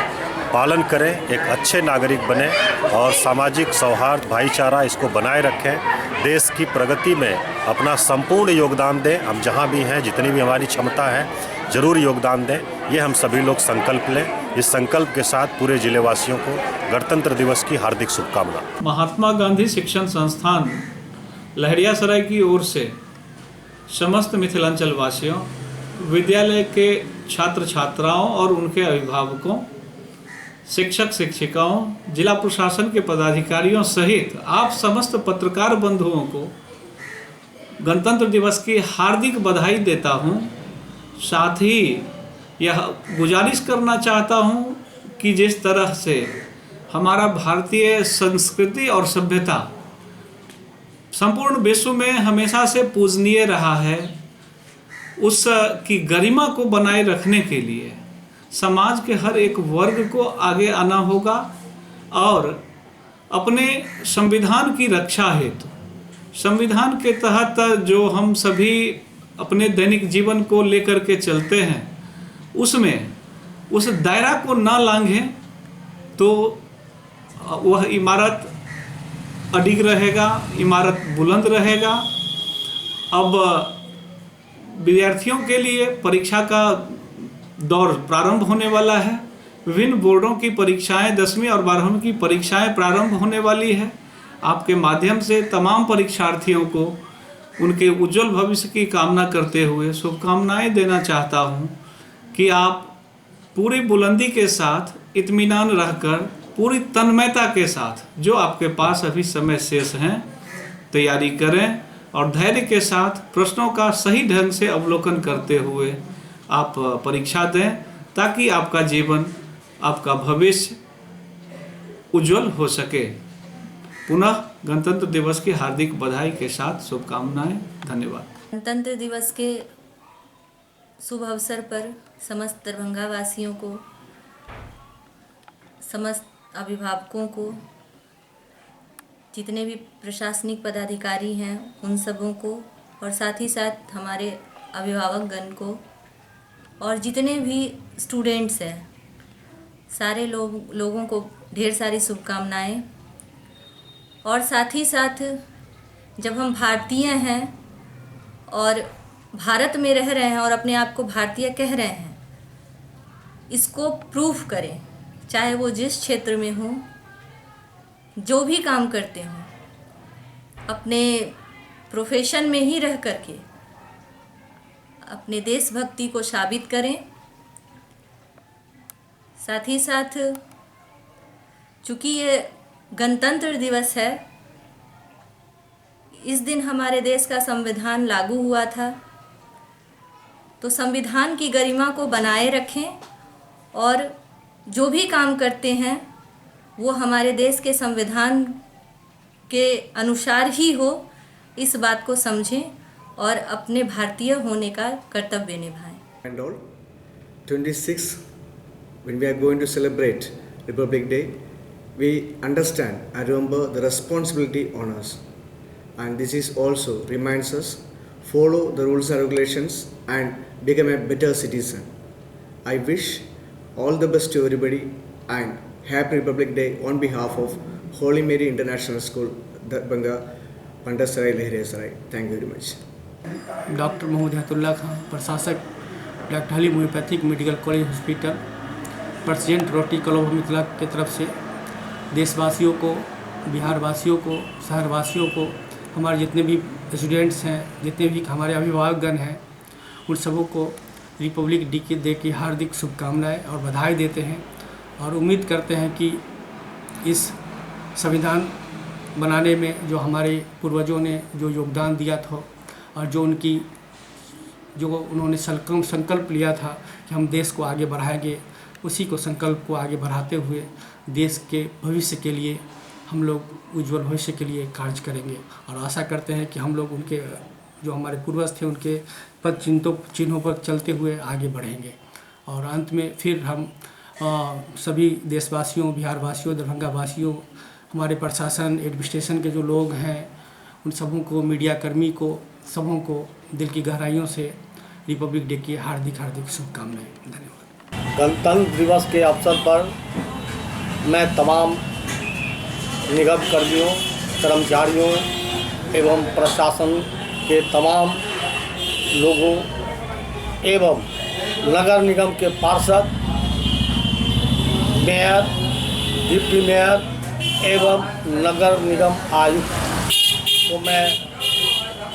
पालन करें, एक अच्छे नागरिक बने और सामाजिक सौहार्द, भाईचारा इसको बनाए रखें। देश की प्रगति में अपना संपूर्ण योगदान दें। हम जहां भी हैं, जितनी भी हमारी क्षमता है, ज़रूर योगदान दें। ये हम सभी लोग संकल्प लें। इस संकल्प के साथ पूरे जिले वासियों को गणतंत्र दिवस की हार्दिक शुभकामना। महात्मा गांधी शिक्षण संस्थान लहरियासराय की ओर से समस्त मिथिलांचल वासियों, विद्यालय के छात्र छात्राओं और उनके अभिभावकों, शिक्षक शिक्षिकाओं, जिला प्रशासन के पदाधिकारियों सहित आप समस्त पत्रकार बंधुओं को गणतंत्र दिवस की हार्दिक बधाई देता हूं। साथ ही यह गुजारिश करना चाहता हूं कि जिस तरह से हमारा भारतीय संस्कृति और सभ्यता संपूर्ण विश्व में हमेशा से पूजनीय रहा है, उस की गरिमा को बनाए रखने के लिए समाज के हर एक वर्ग को आगे आना होगा और अपने संविधान की रक्षा हेतु, संविधान के तहत जो हम सभी अपने दैनिक जीवन को लेकर के चलते हैं, उसमें उस दायरा को ना लांघें तो वह इमारत अडिग रहेगा, इमारत बुलंद रहेगा। अब विद्यार्थियों के लिए परीक्षा का दौर प्रारंभ होने वाला है। विभिन्न बोर्डों की परीक्षाएं, 10वीं और 12वीं की परीक्षाएं प्रारंभ होने वाली है। आपके माध्यम से तमाम परीक्षार्थियों को उनके उज्जवल भविष्य की कामना करते हुए शुभकामनाएं देना चाहता हूं कि आप पूरी बुलंदी के साथ, इत्मीनान रहकर, पूरी तन्मयता के साथ जो आपके पास अभी समय शेष हैं तैयारी करें और धैर्य के साथ प्रश्नों का सही ढंग से अवलोकन करते हुए आप परीक्षा दें, ताकि आपका जीवन, आपका भविष्य उज्जवल हो सके। पुनः गणतंत्र दिवस की हार्दिक बधाई के साथ शुभकामनाएं। धन्यवाद। गणतंत्र दिवस के शुभ अवसर पर समस्त दरभंगा वासियों को, समस्त अभिभावकों को, जितने भी प्रशासनिक पदाधिकारी हैं उन सबों को और साथ ही साथ हमारे अभिभावक गण को और जितने भी स्टूडेंट्स हैं सारे लोगों को ढेर सारी शुभकामनाएं। और साथ ही साथ जब हम भारतीय हैं और भारत में रह रहे हैं और अपने आप को भारतीय कह रहे हैं, इसको प्रूफ करें, चाहे वो जिस क्षेत्र में हो, जो भी काम करते हों, अपने प्रोफेशन में ही रह करके अपने देशभक्ति को साबित करें। साथ ही साथ चूँकि ये गणतंत्र दिवस है, इस दिन हमारे देश का संविधान लागू हुआ था, तो संविधान की गरिमा को बनाए रखें और जो भी काम करते हैं वो हमारे देश के संविधान के अनुसार ही हो, इस बात को समझें और अपने भारतीय होने का कर्तव्य निभाएं। And all, 26 when we are going to celebrate Republic Day, we understand and remember the responsibility on us, and this is also reminds us follow the rules and regulations and become a better citizen. I wish all the best to everybody and Happy Republic Day on behalf of Holy Mary International School, Darbhanga, Pandassarai, Lahariyasarai. Thank you very much. Doctor Mohammad Hayatullah Khan, प्रशासक doctor Halim homoeopathic medical college hospital, president Rotary club of Mithila की तरफ से देशवासियों को, बिहार वासियों को, शहरवासियों को, हमारे जितने भी स्टूडेंट्स हैं, जितने भी हमारे अभिभावकगण हैं, उन सबों को रिपब्लिक डे की हार्दिक शुभकामनाएं और बधाई देते हैं और उम्मीद करते हैं कि इस संविधान बनाने में जो हमारे पूर्वजों ने जो योगदान दिया था और जो उन्होंने संकल्प लिया था कि हम देश को आगे बढ़ाएंगे, उसी को संकल्प को आगे बढ़ाते हुए देश के भविष्य के लिए हम लोग उज्जवल भविष्य के लिए कार्य करेंगे और आशा करते हैं कि हम लोग उनके जो हमारे पूर्वज थे उनके पद चिन्हों पर चलते हुए आगे बढ़ेंगे। और अंत में फिर हम सभी देशवासियों, बिहार वासियों, दरभंगा वासियों, हमारे प्रशासन, एडमिनिस्ट्रेशन के जो लोग हैं, उन सबों को, मीडिया कर्मी को, सबों को दिल की गहराइयों से रिपब्लिक डे की हार्दिक शुभकामनाएं। धन्यवाद। गणतंत्र दिवस के अवसर पर मैं तमाम निगम कर्मियों, कर्मचारियों एवं प्रशासन के तमाम लोगों एवं नगर निगम के पार्षद, मेयर, डिप्टी मेयर एवं नगर निगम आयुक्त को मैं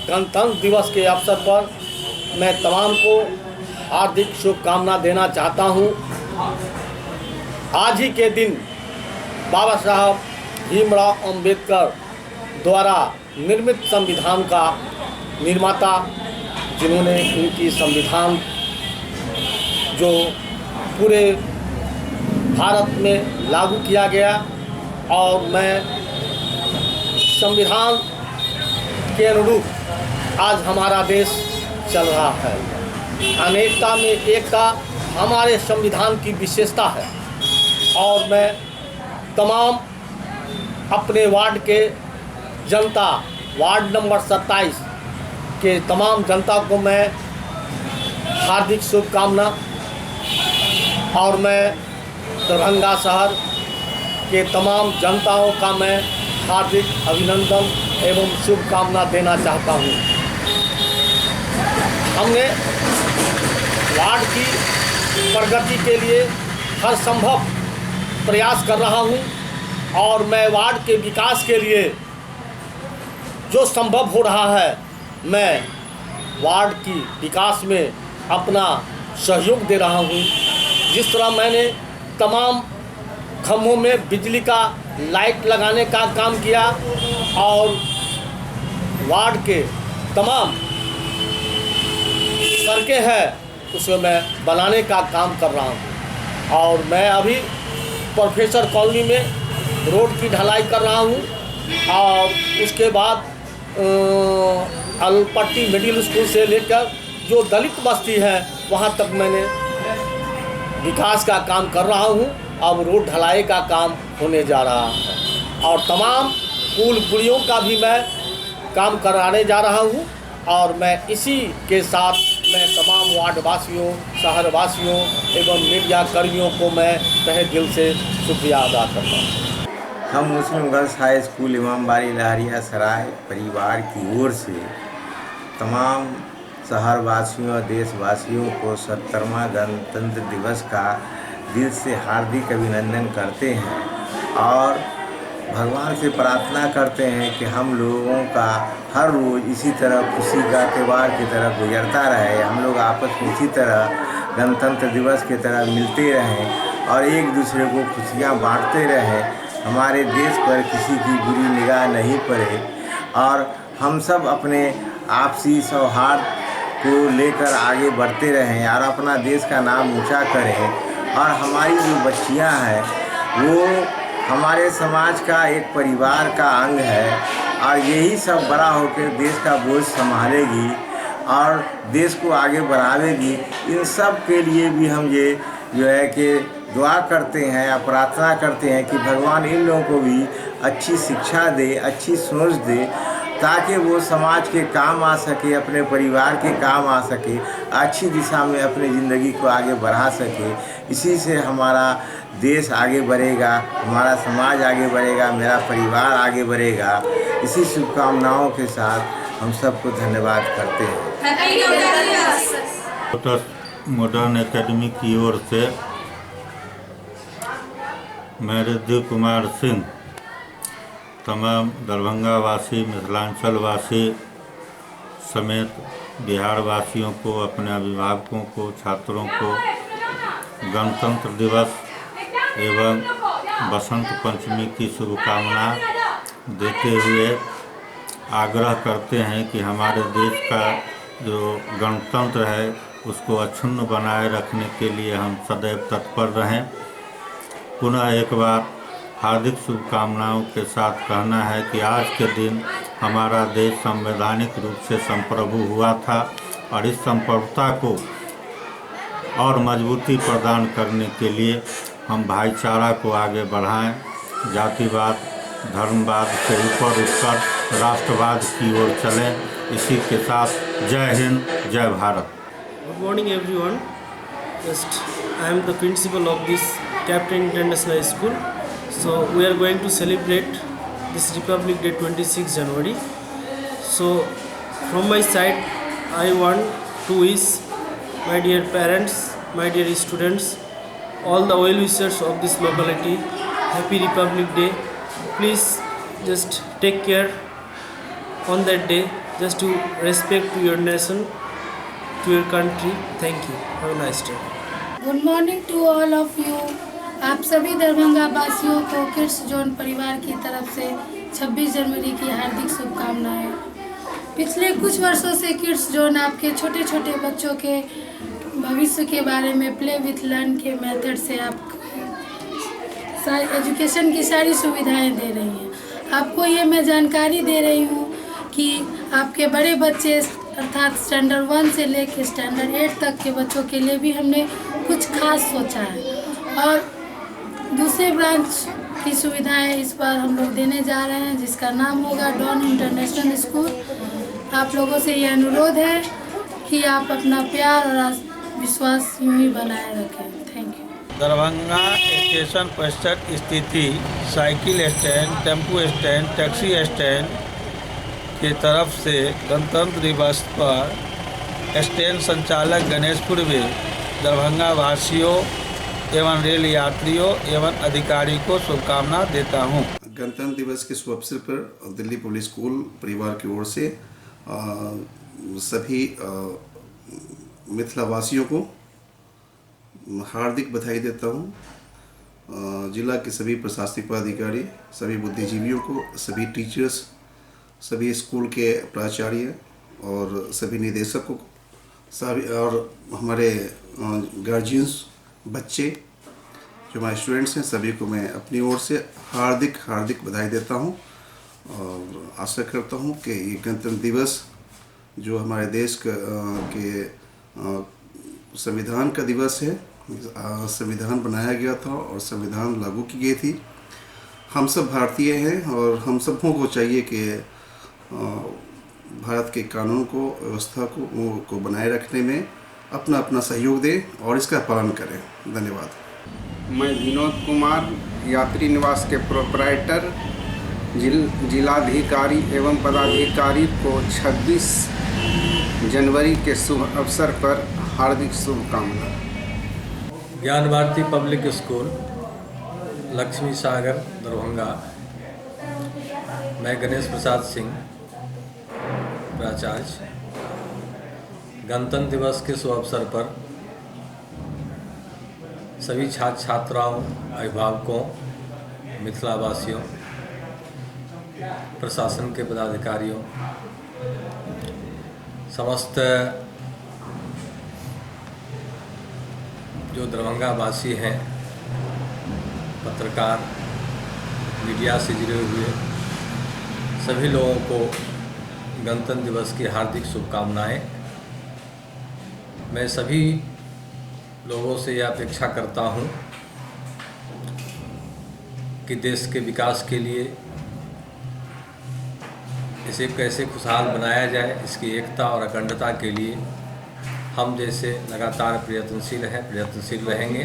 गणतंत्र दिवस के अवसर पर मैं तमाम को हार्दिक शुभकामना देना चाहता हूं। आज ही के दिन बाबा साहब भीमराव अंबेडकर द्वारा निर्मित संविधान का निर्माता, जिन्होंने उनकी संविधान जो पूरे भारत में लागू किया गया और मैं संविधान के अनुरूप आज हमारा देश चल रहा है। अनेकता में एकता हमारे संविधान की विशेषता है और मैं तमाम अपने वार्ड के जनता, वार्ड नंबर 27 के तमाम जनता को मैं हार्दिक शुभकामना और मैं दरभंगा शहर के तमाम जनताओं का मैं हार्दिक अभिनंदन एवं शुभकामना देना चाहता हूँ। हमने वार्ड की प्रगति के लिए हर संभव प्रयास कर रहा हूँ और मैं वार्ड के विकास के लिए जो संभव हो रहा है मैं वार्ड की विकास में अपना सहयोग दे रहा हूँ। जिस तरह मैंने तमाम खम्भों में बिजली का लाइट लगाने का काम किया और वार्ड के तमाम सड़कें हैं उसमें मैं बनाने का काम कर रहा हूँ और मैं अभी प्रोफेसर कॉलोनी में रोड की ढलाई कर रहा हूँ और उसके बाद अलपट्टी मिडिल स्कूल से लेकर जो दलित बस्ती है वहाँ तक मैंने विकास का काम कर रहा हूँ। अब रोड ढलाई का काम होने जा रहा है और तमाम पुल पुलियों का भी मैं काम कराने जा रहा हूँ और मैं इसी के साथ मैं तमाम वार्ड वासियों, शहर वासियों एवं मीडिया कर्मियों को मैं तहे दिल से शुक्रिया अदा करता हूँ। हम Muslim girls high school Imambari Laheriasarai परिवार की ओर से तमाम शहर वासियों और देशवासियों को 70वां गणतंत्र दिवस का दिल से हार्दिक अभिनंदन करते हैं और भगवान से प्रार्थना करते हैं कि हम लोगों का हर रोज़ इसी तरह खुशी का त्यौहार की तरह गुजरता रहे, हम लोग आपस में इसी तरह गणतंत्र दिवस की तरह मिलते रहें और एक दूसरे को खुशियाँ बांटते रहें, हमारे देश पर किसी की बुरी निगाह नहीं पड़े और हम सब अपने आपसी सौहार्द को लेकर आगे बढ़ते रहें और अपना देश का नाम ऊंचा करें। और हमारी जो बच्चियां हैं वो हमारे समाज का एक परिवार का अंग है और यही सब बड़ा होकर देश का बोझ संभालेगी और देश को आगे बढ़ावेगी। इन सब के लिए भी हम ये जो है कि दुआ करते हैं या प्रार्थना करते हैं कि भगवान इन लोगों को भी अच्छी शिक्षा दे, अच्छी सोच दे, ताकि वो समाज के काम आ सके, अपने परिवार के काम आ सके, अच्छी दिशा में अपनी ज़िंदगी को आगे बढ़ा सके। इसी से हमारा देश आगे बढ़ेगा, हमारा समाज आगे बढ़ेगा, मेरा परिवार आगे बढ़ेगा। इसी शुभकामनाओं के साथ हम सबको धन्यवाद करते हैं। लोटस मॉडर्न एकेडमी की ओर से मैं रिद्धि कुमार सिंह तमाम दरभंगा वासी, मिथिलांचल वासी समेत बिहार वासियों को, अपने अभिभावकों को, छात्रों को गणतंत्र दिवस एवं बसंत पंचमी की शुभकामना देते हुए आग्रह करते हैं कि हमारे देश का जो गणतंत्र है उसको अक्षुण्ण बनाए रखने के लिए हम सदैव तत्पर रहें। पुनः एक बार हार्दिक शुभकामनाओं के साथ कहना है कि आज के दिन हमारा देश संवैधानिक रूप से संप्रभु हुआ था और इस संप्रभुता को और मजबूती प्रदान करने के लिए हम भाईचारा को आगे बढ़ाएं, जातिवाद धर्मवाद से ऊपर उठकर राष्ट्रवाद की ओर चलें। इसी के साथ जय हिंद, जय Bharat. Good morning everyone. I am the principal of this Captain International School. So we are going to celebrate this Republic Day 26 January. So from my side I want to wish my dear parents, my dear students, all the well wishers of this locality Happy Republic Day. Please just take care on that day, just to respect to your nation, to your country. Thank you. Have a nice day. Good morning to all of you. आप सभी दरभंगा वासियों को kids zone परिवार की तरफ से 26 जनवरी की हार्दिक शुभकामनाएं। पिछले कुछ वर्षों से किड्स जोन आपके छोटे छोटे बच्चों के भविष्य के बारे में प्ले विथ लर्न के मेथड से आप एजुकेशन की सारी सुविधाएं दे रही हैं। आपको ये मैं जानकारी दे रही हूँ कि आपके बड़े बच्चे अर्थात स्टैंडर्ड 1 से लेकर स्टैंडर्ड 8 तक के बच्चों के लिए भी हमने कुछ खास सोचा है और दूसरे ब्रांच की सुविधाएं इस बार हम लोग देने जा रहे हैं, जिसका नाम होगा डॉन इंटरनेशनल स्कूल। आप लोगों से ये अनुरोध है कि आप अपना प्यार और विश्वास यूँ ही बनाए रखें। Thank you. दरभंगा स्टेशन पर स्थित cycle stand, tempo stand, taxi stand की तरफ से गणतंत्र दिवस पर स्टैंड संचालक गणेश पूर्वे दरभंगा वासियों एवं रेल यात्रियों एवं अधिकारी को शुभकामना देता हूं। गणतंत्र दिवस के शुभ अवसर पर दिल्ली पब्लिक स्कूल परिवार की ओर से सभी मिथिला वासियों को हार्दिक बधाई देता हूं। जिला के सभी प्रशासनिक पदाधिकारी, सभी बुद्धिजीवियों को, सभी टीचर्स, सभी स्कूल के प्राचार्य और सभी निदेशकों को, सभी और हमारे गार्जियंस, बच्चे जो हमारे स्टूडेंट्स हैं, सभी को मैं अपनी ओर से हार्दिक बधाई देता हूं और आशा करता हूं कि ये गणतंत्र दिवस जो हमारे देश के संविधान का दिवस है, संविधान बनाया गया था और संविधान लागू की गई थी। हम सब भारतीय हैं और हम सबों को चाहिए कि भारत के कानून को, व्यवस्था को बनाए रखने में अपना अपना सहयोग दें और इसका पालन करें। धन्यवाद। मैं विनोद कुमार, यात्री निवास के प्रोपराइटर, जिलाधिकारी एवं पदाधिकारी को 26 जनवरी के शुभ अवसर पर हार्दिक शुभकामना। ज्ञान भारती पब्लिक स्कूल, लक्ष्मी सागर, दरभंगा मैं गणेश प्रसाद सिंह, प्राचार्य। गणतंत्र दिवस के शुभ अवसर पर सभी छात्र छात्राओं, अभिभावकों, मिथिलावासियों, प्रशासन के पदाधिकारियों, समस्त जो दरभंगा वासी हैं, पत्रकार, मीडिया से जुड़े हुए सभी लोगों को गणतंत्र दिवस की हार्दिक शुभकामनाएं। मैं सभी लोगों से यह अपेक्षा करता हूं कि देश के विकास के लिए इसे कैसे खुशहाल बनाया जाए, इसकी एकता और अखंडता के लिए हम जैसे लगातार प्रयत्नशील रहेंगे।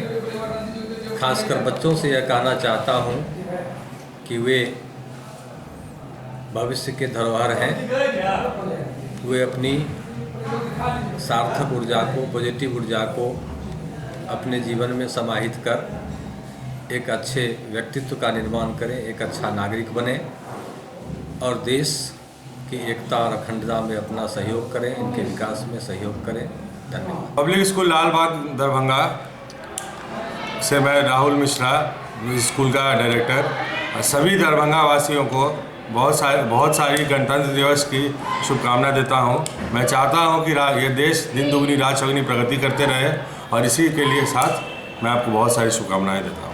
खासकर बच्चों से यह कहना चाहता हूं कि वे भविष्य के धरोहर हैं। वे अपनी सार्थक ऊर्जा को, पॉजिटिव ऊर्जा को अपने जीवन में समाहित कर एक अच्छे व्यक्तित्व का निर्माण करें, एक अच्छा नागरिक बने और देश की एकता और अखंडता में अपना सहयोग करें, इनके विकास में सहयोग करें। धन्यवाद। पब्लिक स्कूल लालबाग दरभंगा से मैं राहुल मिश्रा, स्कूल का डायरेक्टर, सभी दरभंगा वासियों को बहुत सारी गणतंत्र दिवस की शुभकामना देता हूं। मैं चाहता हूं कि ये देश दिन दुगनी रात चौगुनी प्रगति करते रहे और इसी के लिए साथ मैं आपको बहुत सारी शुभकामनाएं देता हूं।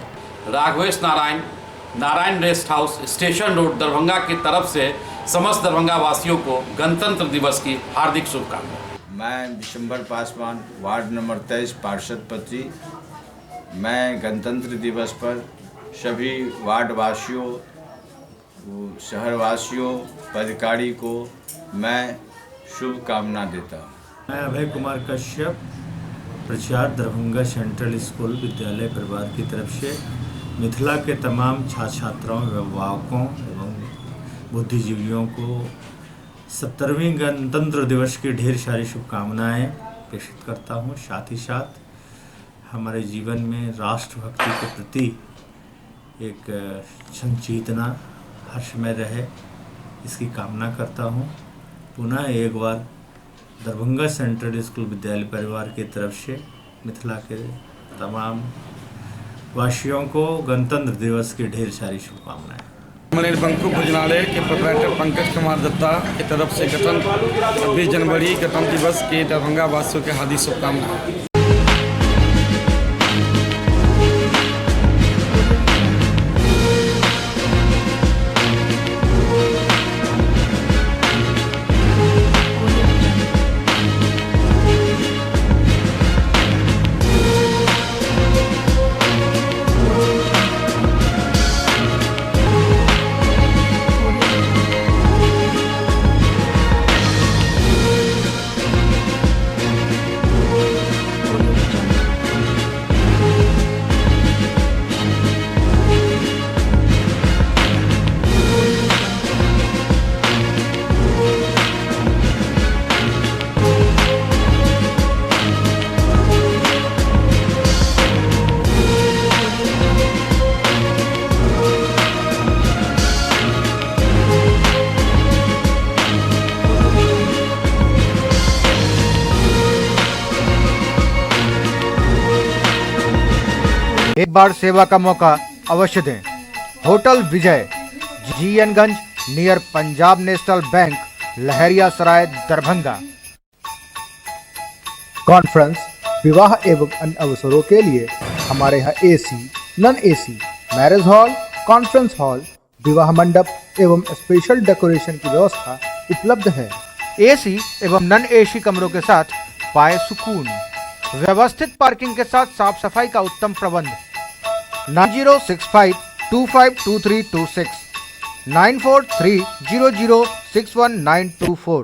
Raghvesh Narayan rest house, station road, Darbhanga की तरफ से समस्त दरभंगा वासियों को गणतंत्र दिवस की हार्दिक शुभकामनाएं। मैं दिसंबर पासवान, वार्ड नंबर 23, पार्षद पत्री। मैं गणतंत्र दिवस पर सभी वार्ड वासियों, शहरवासियों, पदाधिकारी को मैं शुभकामना देता हूँ। मैं अभय कुमार कश्यप, प्राचार्य, दरभंगा सेंट्रल स्कूल विद्यालय परिवार की तरफ से मिथिला के तमाम छात्र छात्राओं, अभिभावकों एवं बुद्धिजीवियों को 70वें गणतंत्र दिवस की ढेर सारी शुभकामनाएं प्रेषित करता हूं। साथ ही साथ हमारे जीवन में राष्ट्रभक्ति के प्रति एक संचेतना हर समय रहे, इसकी कामना करता हूं। पुनः एक बार दरभंगा सेंट्रल स्कूल विद्यालय परिवार की तरफ से मिथिला के तमाम वासियों को गणतंत्र दिवस की ढेर सारी शुभकामनाएं। मनेर बंकू भोजनालय के प्रोपराइटर पंकज कुमार दत्ता की तरफ से 26 जनवरी गणतंत्र दिवस के दरभंगा वासियों के हार्दिक शुभकामनाएं। एक बार सेवा का मौका अवश्य दें। होटल विजय, GN गंज, नियर पंजाब नेशनल बैंक, लहरिया सराय, दरभंगा। कॉन्फ्रेंस, विवाह एवं अन्य अवसरों के लिए हमारे यहाँ AC, non AC, marriage hall, conference hall, विवाह मंडप एवं स्पेशल डेकोरेशन की व्यवस्था उपलब्ध है। AC एवं नॉन AC कमरों के साथ पाए सुकून, व्यवस्थित पार्किंग के साथ साफ सफाई का उत्तम प्रबंध। 9065252326 9430061924।